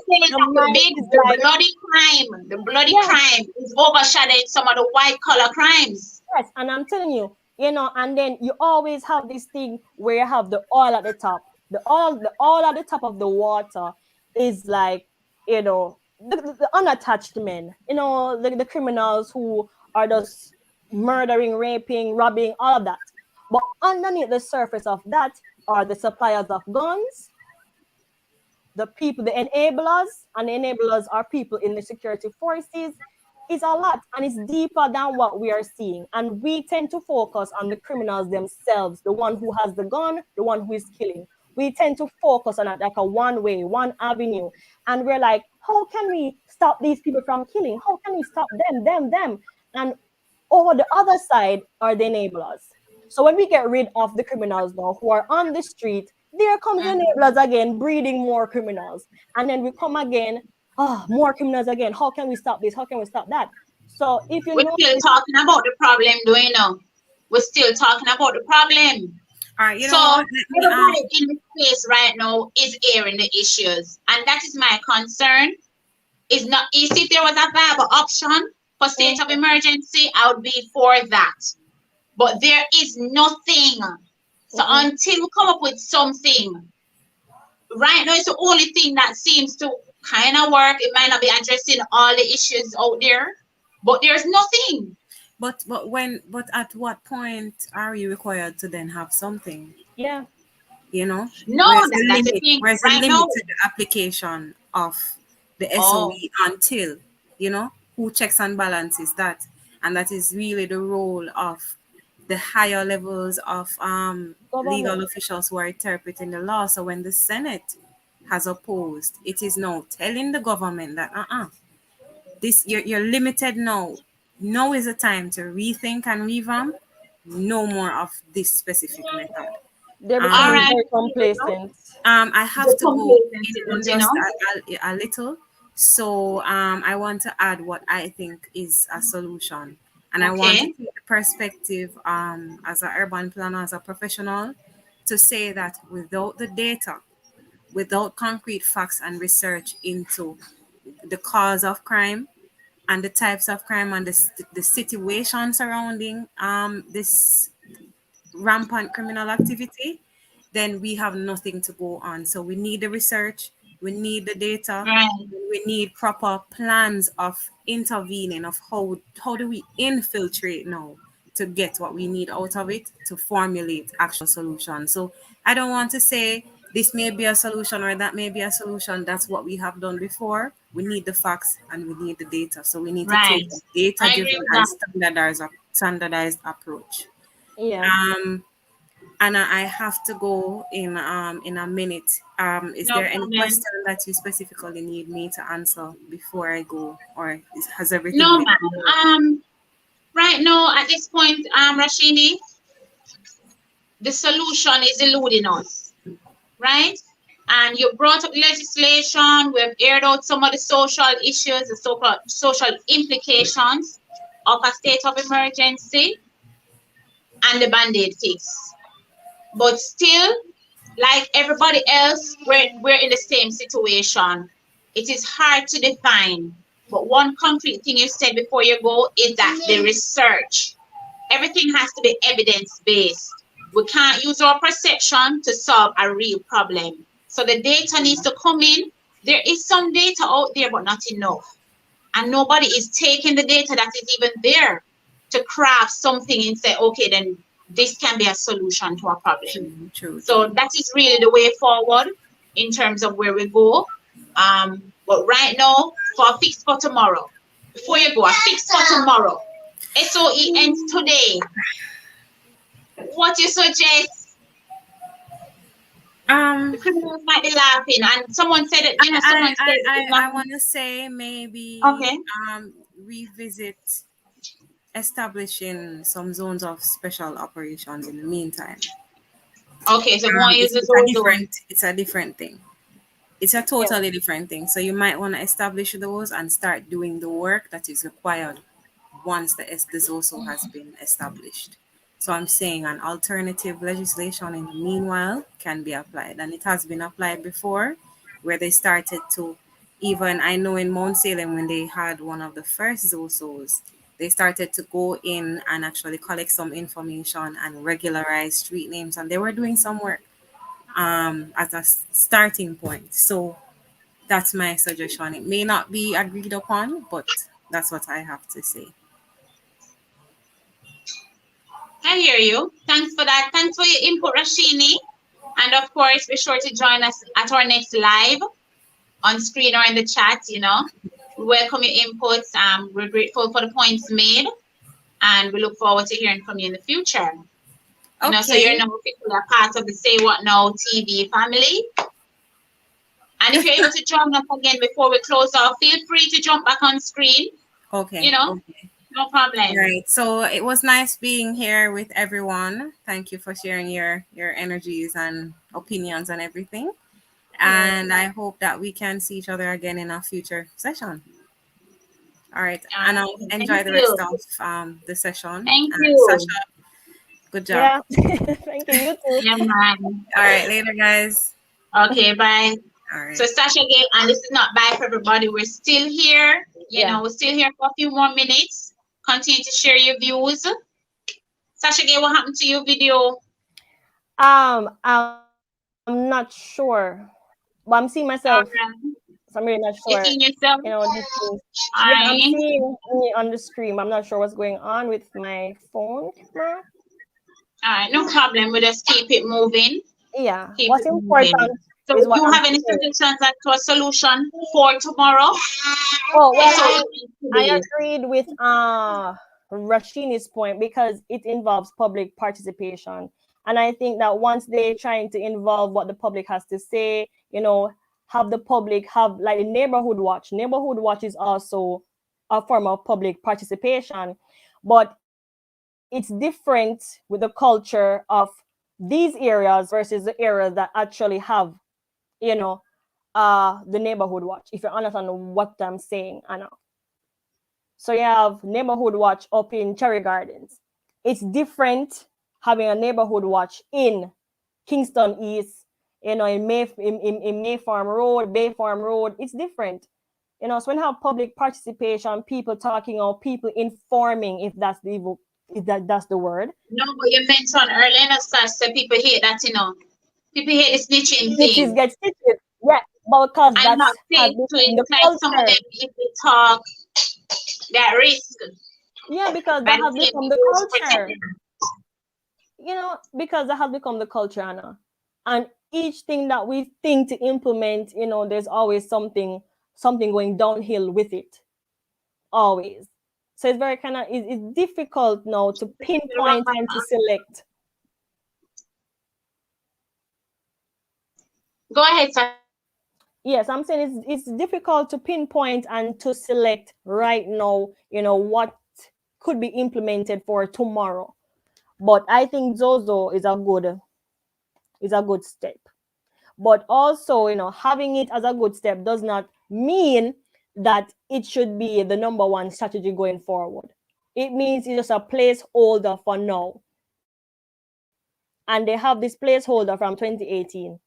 the bloody crime is overshadowing some of the white collar crimes. Yes, and I'm telling you, and then you always have this thing where you have the oil at the top. The oil at the top of the water is like, the unattached men, the criminals who are just murdering, raping, robbing, all of that. But underneath the surface of that are the suppliers of guns, the people, the enablers, and the enablers are people in the security forces. It's a lot, and it's deeper than what we are seeing. And we tend to focus on the criminals themselves, the one who has the gun, the one who is killing. We tend to focus on it like a one way, one avenue. And we're like, how can we stop these people from killing? How can we stop them? And over the other side are the enablers. So when we get rid of the criminals now who are on the street, there comes the enablers again, breeding more criminals. And then we come again, more criminals again. How can we stop this? How can we stop that? So if you we're still talking about the problem, do you know? We're still talking about the problem. All right, so everybody in the space right now is airing the issues, and that is my concern. Is not if there was a viable option for state of emergency, I would be for that. But there is nothing. So until we come up with something, right now it's the only thing that seems to kind of work. It might not be addressing all the issues out there, but there's nothing. But at what point are you required to then have something? Yeah. No, that's the thing. Where's the limit to the application of the SOE until, who checks and balances that? And that is really the role of the higher levels of legal officials who are interpreting the law. So when the Senate has opposed, it is now telling the government that this you're limited now. Now is the time to rethink and revamp. No more of this specific method. They're becoming very complacent. I have to go in just a little. So I want to add what I think is a solution. And I want to take the perspective as an urban planner, as a professional, to say that without the data, without concrete facts and research into the cause of crime and the types of crime and the situation surrounding this rampant criminal activity, then we have nothing to go on. So we need the research, we need the data, Right. we need proper plans of intervening, of how do we infiltrate now to get what we need out of it to formulate actual solutions. So I don't want to say this may be a solution or that may be a solution. That's what we have done before. We need the facts and we need the data. So we need to take Right. a I agree data-driven with and that. standardized approach. Yeah. Anna, I have to go in a minute. Is No there any problem. question that you specifically need me to answer before I go, or has everything No, been ma'am. covered? Right now at this point, Rashini, the solution is eluding us, right? And you brought up legislation. We've aired out some of the social issues, the social implications of a state of emergency and the band-aid fix. But still, like everybody else, we're in the same situation. It is hard to define. But one concrete thing you said before you go is that the research. Everything has to be evidence-based. We can't use our perception to solve a real problem. So the data needs to come in. There is some data out there, but not enough. And nobody is taking the data that is even there to craft something and say, okay, then this can be a solution to a problem. True, true, So true. that is really the way forward in terms of where we go. But right now, for a fix for tomorrow, before you go, a fix for tomorrow. SOE ends today. What you suggest? The Um, criminals might be laughing, and someone said it. You know, someone said it's not I want to say maybe okay. revisit establishing some zones of special operations in the meantime. Okay, so go and use It's, the it's a zone zone. different thing. It's a Yeah. totally different thing. So you might want to establish those and start doing the work that is required once the ZOSO has been established. So I'm saying an alternative legislation in the meanwhile can be applied, and it has been applied before, where they started to even I know in Mount Salem when they had one of the first ZOSOs, they started to go in and actually collect some information and regularize street names, and they were doing some work as a starting point. So that's my suggestion. It may not be agreed upon, but that's what I have to say. I hear you. Thanks for that. Thanks for your input, Rashini. And of course, be sure to join us at our next live on screen or in the chat. We welcome your inputs. We're grateful for the points made, and we look forward to hearing from you in the future. So you're Okay. now officially a part of the Say What Now TV family. And if you're able to join us again before we close off, feel free to jump back on screen. Okay. You know, Okay. no problem. Right. So it was nice being here with everyone. Thank you for sharing your energies and opinions and everything. Yeah. And I hope that we can see each other again in a future session. All right. All And right. I'll Thank enjoy the rest you. of the session. Thank And you. Sasha, good job. Yeah. Thank you. You too. Yeah, man. All right. Later, guys. Okay, bye. All So right. Sasha gave, and this is not bye for everybody. We're still here. Yeah. We're still here for a few more minutes. Continue to share your views. Sasha gave, what happened to your video? I'm not sure, but I'm seeing myself. So I'm really not sure. You seeing yourself? These things. Yeah, I'm Alright. seeing me on the screen. But I'm not sure what's going on with my phone camera. Alright, no problem. We'll just keep it moving. Yeah. Keep What's it moving. important So is what you I'm have any saying. suggestions as to a solution for tomorrow? Oh well, So I agreed with Rashini's point because it involves public participation, and I think that once they're trying to involve what the public has to say, have the public have like the neighborhood watch. Neighborhood watch is also a form of public participation, but it's different with the culture of these areas versus the areas that actually have, you know, the neighborhood watch. If you understand what I'm saying, I know. So you have neighborhood watch up in Cherry Gardens. It's different having a neighborhood watch in Kingston East, in May Farm Road, Bay Farm Road. It's different. So when you have public participation, people talking or people informing, if that's Is that's the word? No, but you mentioned earlier in the start, so people hate that, People hate the snitching Snitches thing. get stitches. Yeah, but because I'm that's not has saying to become it the like some of culture. them, if they talk, they're at risk. Yeah, because By that the has same become the people to protect culture. them. Because that has become the culture, Anna. And each thing that we think to implement, there's always something going downhill with it. Always. So it's very kind of it's difficult now to pinpoint and to select. Go ahead, sir. Yes, I'm saying it's difficult to pinpoint and to select right now, what could be implemented for tomorrow. But I think Zozo is a good step. But also, having it as a good step does not mean that it should be the number one strategy going forward. It means it's just a placeholder for now. And they have this placeholder from 2018.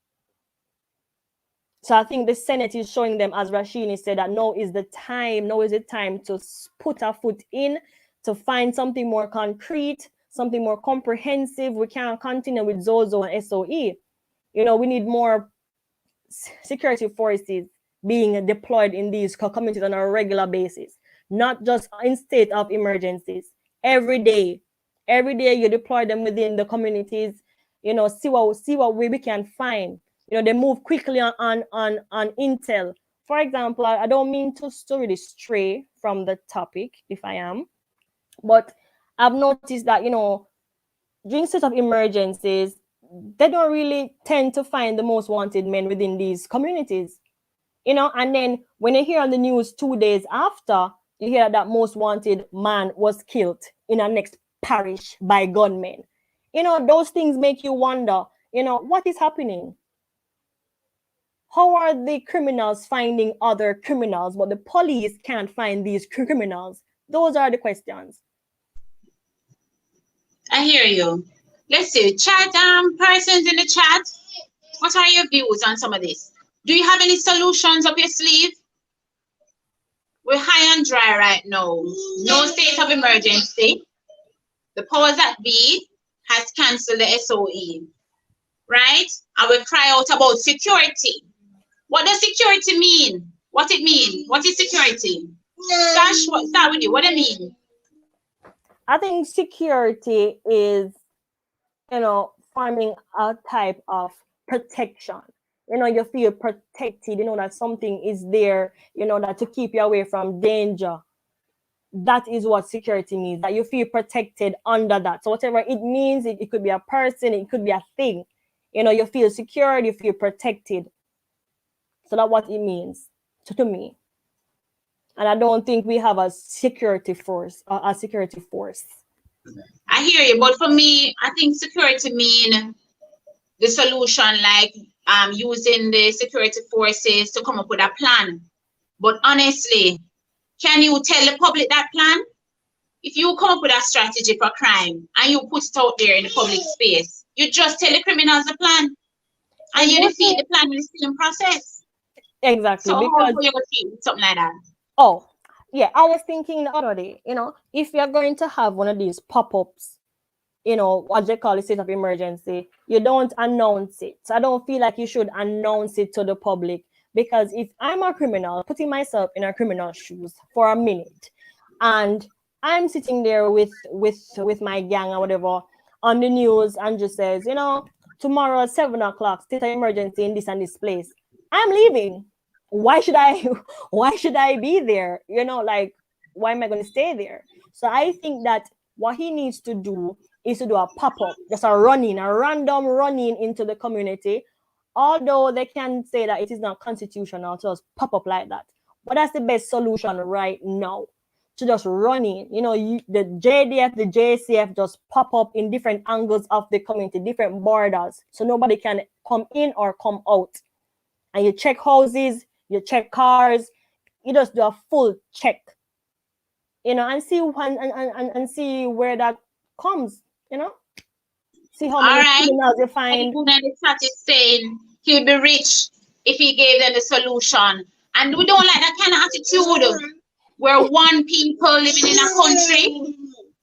So I think the Senate is showing them, as Rashini said, that now is the time to put a foot in, to find something more concrete, something more comprehensive. We can't continue with Zozo and SOE. We need more security forces being deployed in these communities on a regular basis, not just in state of emergencies. Every day you deploy them within the communities. See what we can find. They move quickly on intel. For example, I don't mean to really stray from the topic if I am, but I've noticed that during state of emergencies, they don't really tend to find the most wanted men within these communities. And then when you hear on the news 2 days after, you hear that most wanted man was killed in a next parish by gunmen. Those things make you wonder, what is happening? How are the criminals finding other criminals, but the police can't find these criminals? Those are the questions. I hear you. Let's see. Chat persons in the chat. What are your views on some of this? Do you have any solutions up your sleeve? We're high and dry right now. No state of emergency. The powers that be has cancelled the SOE, right? And we cry out about security. What does security mean? What it mean? What is security? Sash, start with you. What do you mean? I think security is, forming a type of protection. You feel protected, that something is there, that to keep you away from danger. That is what security means, that you feel protected under that. So whatever it means, it could be a person, it could be a thing. You feel secure, you feel protected. So that's what it means to me. And I don't think we have a security force. I hear you, but for me, I think security mean the solution, like using the security forces to come up with a plan. But honestly, can you tell the public that plan? If you come up with a strategy for crime and you put it out there in the public space, you just tell the criminals the plan, and you defeat the plan in the same process. Exactly. So how you gonna see something like that? Oh, yeah. I was thinking the other day, if you're going to have one of these pop-ups, what they call a state of emergency, you don't announce it. So I don't feel like you should announce it to the public, because if I'm a criminal, putting myself in a criminal's shoes for a minute, and I'm sitting there with my gang or whatever on the news and just says, tomorrow at 7:00, state of emergency in this and this place, I'm leaving. Why should I be there? Why am I going to stay there? So I think that what he needs to do is to do a pop-up, just a random running into the community. Although they can say that it is not constitutional to just pop up like that. But that's the best solution right now. To just run in. The JDF, the JCF just pop up in different angles of the community, different borders. So nobody can come in or come out. And you check houses, you check cars, you just do a full check. And see and see where that comes, See how many criminals you find. And the chat is saying he'll be rich if he gave them the solution. And we don't like that kind of attitude. We're one people living in a country.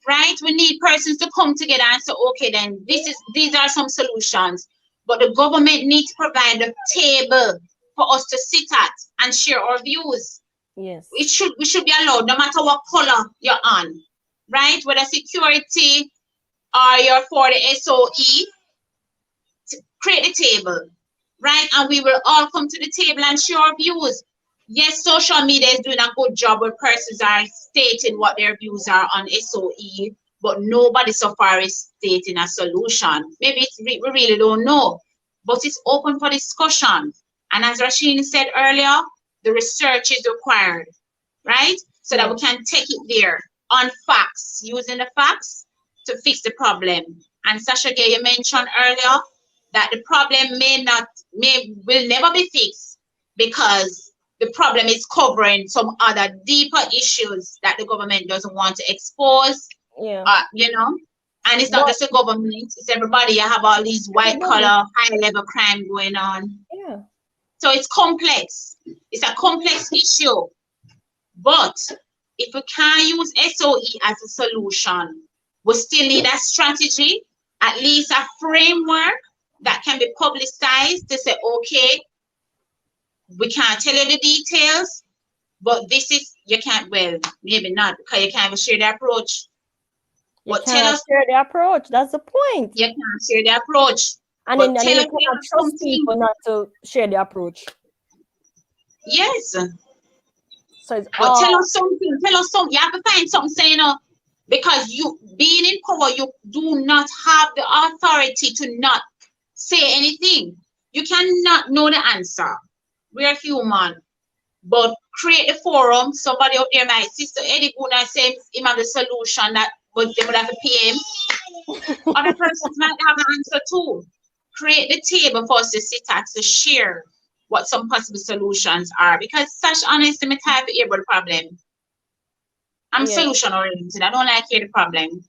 right? We need persons to come together and say, okay, then these are some solutions. But the government needs to provide a table for us to sit at and share our views. Yes. We should be allowed, no matter what color you're on, right? Whether security or you're for the SOE, create the table, right? And we will all come to the table and share our views. Yes, social media is doing a good job where persons are stating what their views are on SOE, but nobody so far is stating a solution. Maybe we really don't know, but it's open for discussion. And as Rashini said earlier, the research is required, right? So that we can take it there on facts, using the facts to fix the problem. And Sasha Gay, you mentioned earlier that the problem will never be fixed because the problem is covering some other deeper issues that the government doesn't want to expose. Yeah. You know, and it's not just the government; it's everybody. You have all these white collar, high level crime going on. Yeah. So it's complex. It's a complex issue. But if we can't use SOE as a solution, we still need a strategy, at least a framework that can be publicized to say, okay, we can't tell you the details, but this is, you can't, well, maybe not, because you can't even share the approach. You can't share the approach. That's the point. You can't share the approach. And then you cannot trust people not to share the approach. Yes. So it's but tell us something. You have to find something saying, because you being in power, you do not have the authority to not say anything. You cannot know the answer. We are human. But create a forum. Somebody out there, my sister Eddie Guna says him have the solution that, but they would have to pay him. Other persons might have an answer too. Create the table for us to sit at to share what some possible solutions are. Because such honestly, me type here about the problem. I'm solution oriented. I don't like hear the problem.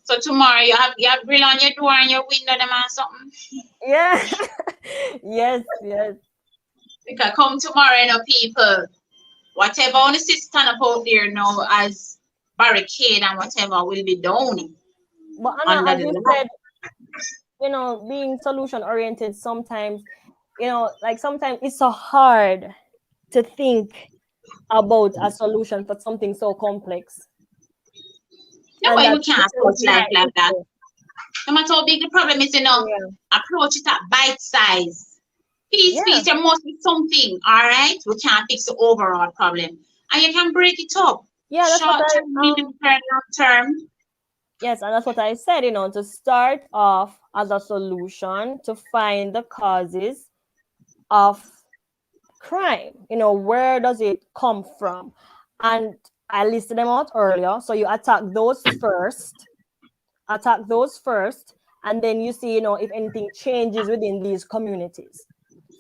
So tomorrow you have grill on your door and your window them or something. Yeah. yes. You can come tomorrow, you know, people. Whatever on the system up out there now as barricade and whatever will be down. But Anna, as you said, you know, being solution oriented sometimes, you know, like sometimes it's so hard to think about a solution for something so complex. No way we can't approach life like that. No matter how big the problem is, you know, approach it at bite size. Piece, there must be something, all right? We can't fix the overall problem. And you can break it up. Yeah, that's short term, medium term, long term. Yes, and that's what I said, you know, to start off as a solution to find the causes of crime. You know, where does it come from? And I listed them out earlier. So you attack those first, and then you see, you know, if anything changes within these communities.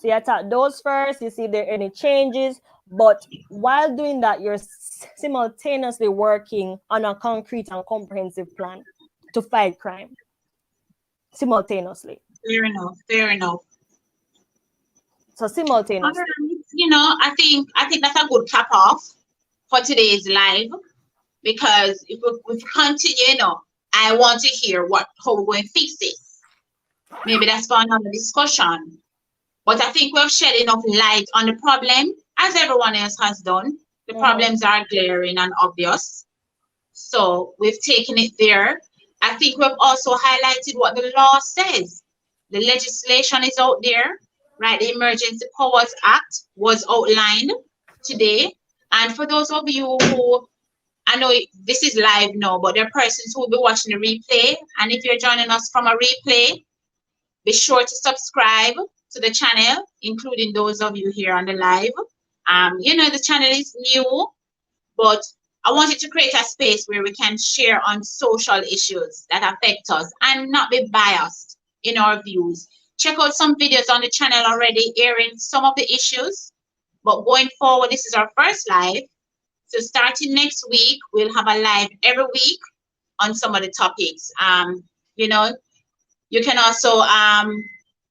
So you attack those first, you see if there are any changes. But while doing that, you're simultaneously working on a concrete and comprehensive plan to fight crime. Simultaneously. Fair enough. So simultaneously. You know, I think that's a good cap off for today's live, because if we continue, you know, I want to hear how we're going to fix this. Maybe that's for another discussion. But I think we've shed enough light on the problem, as everyone else has done. The problems are glaring and obvious. So we've taken it there. I think we've also highlighted what the law says. The legislation is out there, right? The Emergency Powers Act was outlined today. And for those of you who, I know this is live now, but there are persons who will be watching the replay. And if you're joining us from a replay, be sure to subscribe to the channel, including those of you here on the live. You know, the channel is new, but I wanted to create a space where we can share on social issues that affect us and not be biased in our views. Check out some videos on the channel already airing some of the issues, but going forward, this is our first live. So starting next week, we'll have a live every week on some of the topics. You know, you can also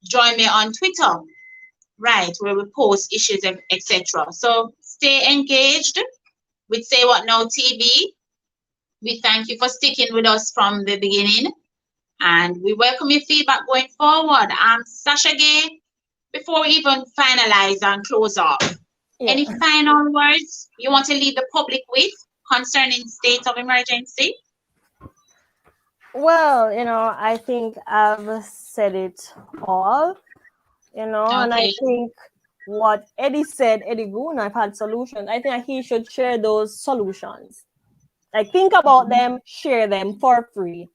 join me on Twitter, right, where we post issues, etc. So stay engaged. with Say What Now TV. We thank you for sticking with us from the beginning, and we welcome your feedback going forward. Sasha Gay, before we even finalize and close off, any final words you want to leave the public with concerning state of emergency? Well, I think I've said it all, and I think what Eddie said, Eddie Goon, I've had solutions. I think he should share those solutions. Like, think about them, share them for free.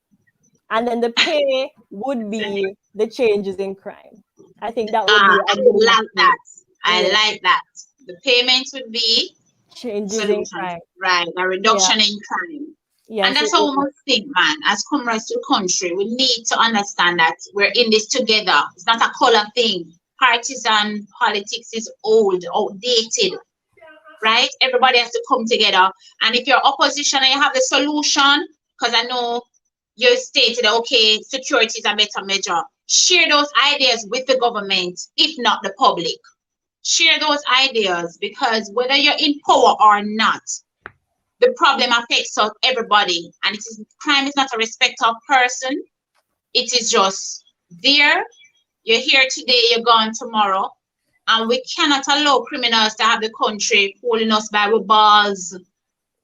And then the pay would be the changes in crime. I think that would be a good like that. I like that. The payments would be changes solutions, in crime. right? A reduction in crime. Yes, and that's how we must think, man. As comrades to the country, we need to understand that we're in this together. It's not a color thing. Partisan politics is old, outdated, right? Everybody has to come together. And if you're opposition and you have the solution, because I know you stated, okay, security is a better measure. Share those ideas with the government, if not the public. Share those ideas, because whether you're in power or not, the problem affects everybody. And crime is not a respect of person. It is just there. You're here today, you're gone tomorrow. And we cannot allow criminals to have the country holding us by the balls.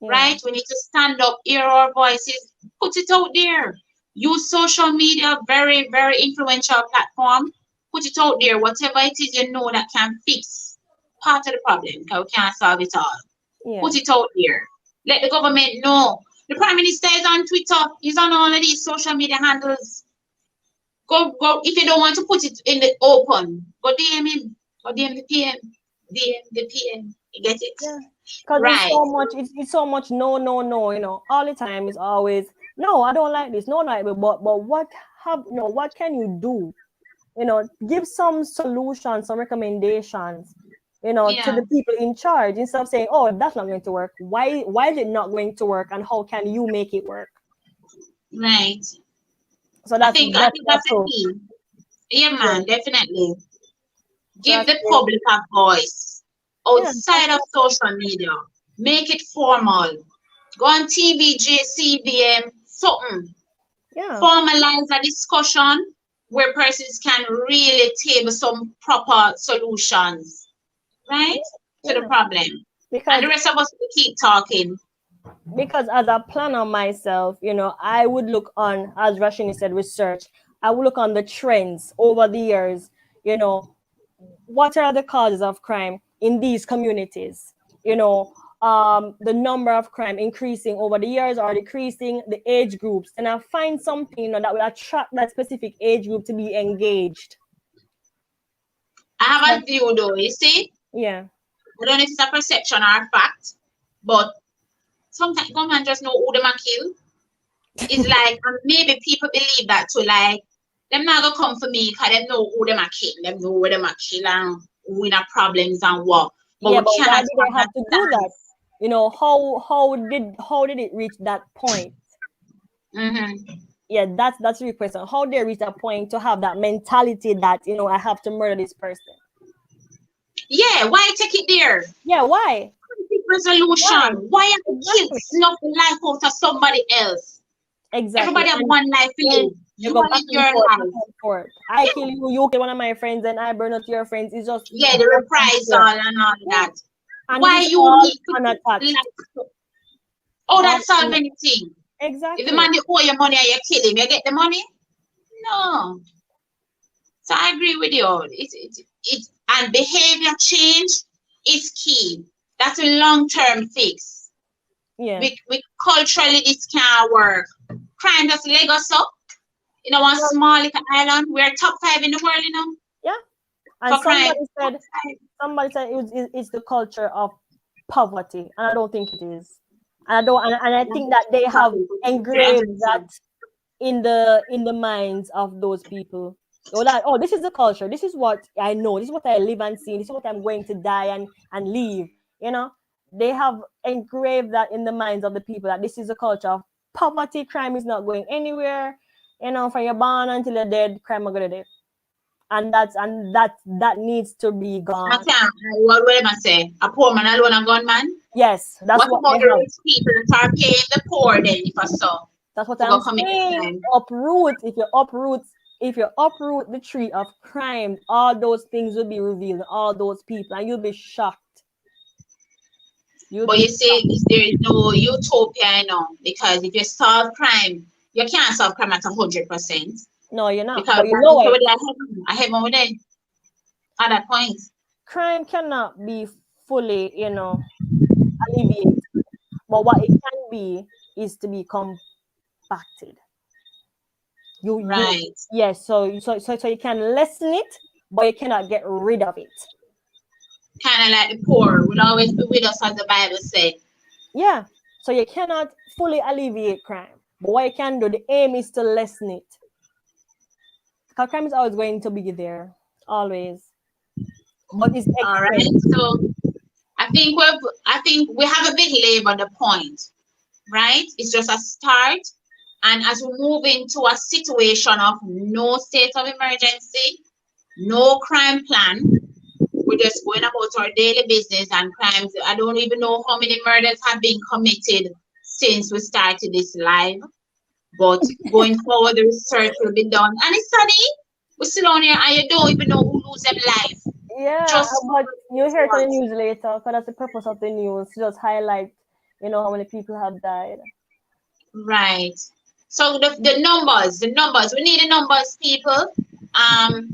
Right? We need to stand up, hear our voices, put it out there. Use social media, very, very influential platform. Put it out there, whatever it is you know that can fix part of the problem, because we can't solve it all. Put it out there. Let the government know. The Prime Minister is on Twitter. He's on all of these social media handles. Go. If you don't want to put it in the open, go DM him. Go DM the PM. DM the PM. You get it? Yeah. Because it's so much no. All the time is always no, I don't like this. No, but what can you do? Give some solutions, some recommendations, to the people in charge, instead of saying, oh, that's not going to work. Why is it not going to work, and how can you make it work? Right. So I think that's the key. Yeah, man, definitely. Give the public a voice outside of social media. Make it formal. Go on TVJ, CVM, something. Formalize a discussion where persons can really table some proper solutions, right, to the problem. And the rest of us will keep talking. Because as a planner myself, I would look on, as Rashini said, research. I would look on the trends over the years. What are the causes of crime in these communities? The number of crime increasing over the years or decreasing, the age groups, and I find something that will attract that specific age group to be engaged. I have a view though, you see? Yeah. I don't know if it's a perception or a fact, but sometimes government just know who them a kill. It's like, and maybe people believe that too, like, them not gonna come for me because they know who them a kill, them know where them a kill and who in a problems and what. But yeah, but why did they have to do that? How did it reach that point? Yeah, that's the question. How did they reach that point to have that mentality that I have to murder this person? Yeah, why take it there? Yeah, why? Resolution. Why have to kill snuff the life out of somebody else? Exactly. Everybody have one life to live. You want your life. I kill you, you kill one of my friends, and I burn out your friends. It's just the reprisal and all that. And why you need to that's solve anything. Exactly. If the man owe you money and you kill him, you get the money? No. So I agree with you. It's and behavior change is key. That's a long-term fix. Yeah. We culturally this can't work. Crime just leg us up. One small little island. We're top 5 in the world, Yeah. And somebody said it's the culture of poverty, and I don't think it is. And I think that they have engraved that in the minds of those people. So that, this is the culture. This is what I know. This is what I live and see. This is what I'm going to die and leave. They have engraved that in the minds of the people, that this is a culture of poverty. Crime is not going anywhere. From your born until you're dead, crime are gonna do. And that needs to be gone. What will I say? A poor man alone a gunman? Yes, that's What what about they the have. rich people that are paying the poor then, if I saw? That's what To I'm go commit the saying. crime. Uproot. If you uproot the tree of crime, all those things will be revealed. All those people, and you'll be shocked. But you say there is no utopia, because if you solve crime, you can't solve crime at 100%. No, you're not. Because But you know what? I heaven with it at that point. Crime cannot be fully, alleviated. But what it can be is to be compacted. Right. Yes. So you can lessen it, but you cannot get rid of it. Kind of like the poor will always be with us, as the Bible said. Yeah. So you cannot fully alleviate crime, but what you can do, the aim is to lessen it. Because crime is always going to be there, always. But it's expensive. All right. So I think we have a bit labored the point, right? It's just a start. And as we move into a situation of no state of emergency, no crime plan, we're just going about our daily business and crimes. I don't even know how many murders have been committed since we started this live. But going forward, the research will be done. And it's sunny. We're still on here and you don't even know who lose their life. Yeah, but you hear it on the news later, because that's the purpose of the news, to just highlight, how many people have died. Right. So the numbers, we need the numbers, people.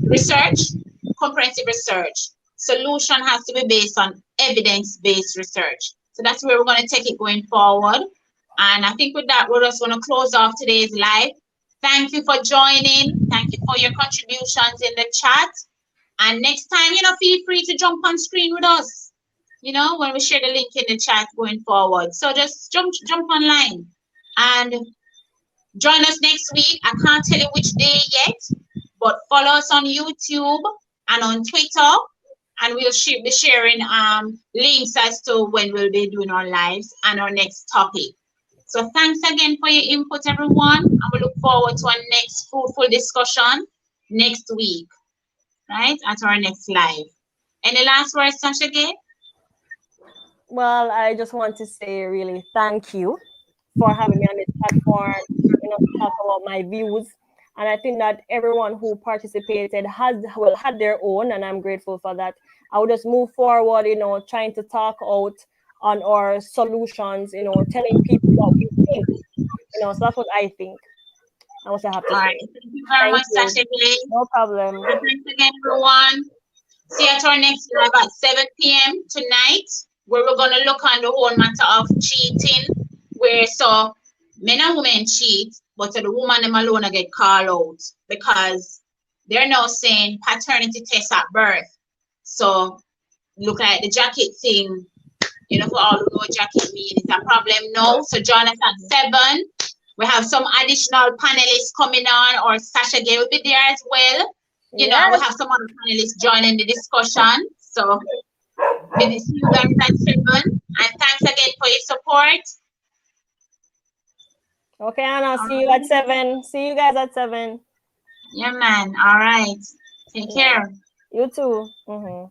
Research, comprehensive research. Solution has to be based on evidence-based research. So that's where we're going to take it going forward. And I think with that, we're just going to close off today's live. Thank you for joining. Thank you for your contributions in the chat. And next time, feel free to jump on screen with us, when we share the link in the chat going forward. So just jump online and join us next week. I can't tell you which day yet, but follow us on YouTube and on Twitter, and we'll be sharing links as to when we'll be doing our lives and our next topic. So thanks again for your input, everyone, and we look forward to our next fruitful discussion next week, right, at our next live. Any last words, Sasha Gay? Well, I just want to say really thank you for having me on this platform, to talk about my views. And I think that everyone who participated had their own, and I'm grateful for that. I will just move forward, trying to talk out on our solutions, telling people what we think. So that's what I think. I also have to say. All right. Thank you very much, Sasha Gay. No problem. Thanks again, everyone. See you at our next live at 7 p.m. tonight, where we're going to look on the whole matter of cheating, where men and women cheat, but the woman them alone get called out because they're now saying paternity test at birth. So look at the jacket thing, for all who know what jacket means, it's a problem now. So join us at 7. We have some additional panelists coming on, or Sasha Gay will be there as well. We have some other panelists joining the discussion. So we'll see you guys at 7. And thanks again for your support. Okay, Anna, see you at 7. See you guys at 7. Yeah, man. All right. Take care. You too. Mm-hmm.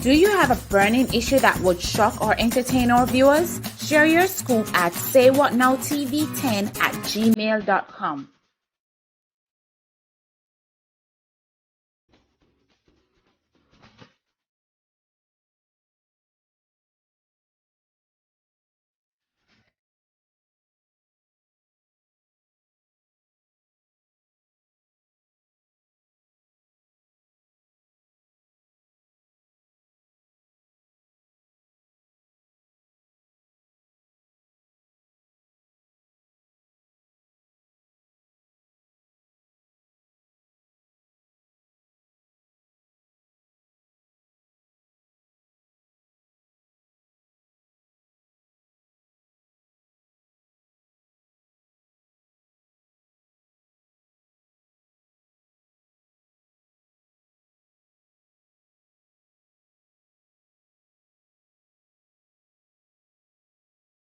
Do you have a burning issue that would shock or entertain our viewers? Share your scoop at saywhatnowtv10@gmail.com.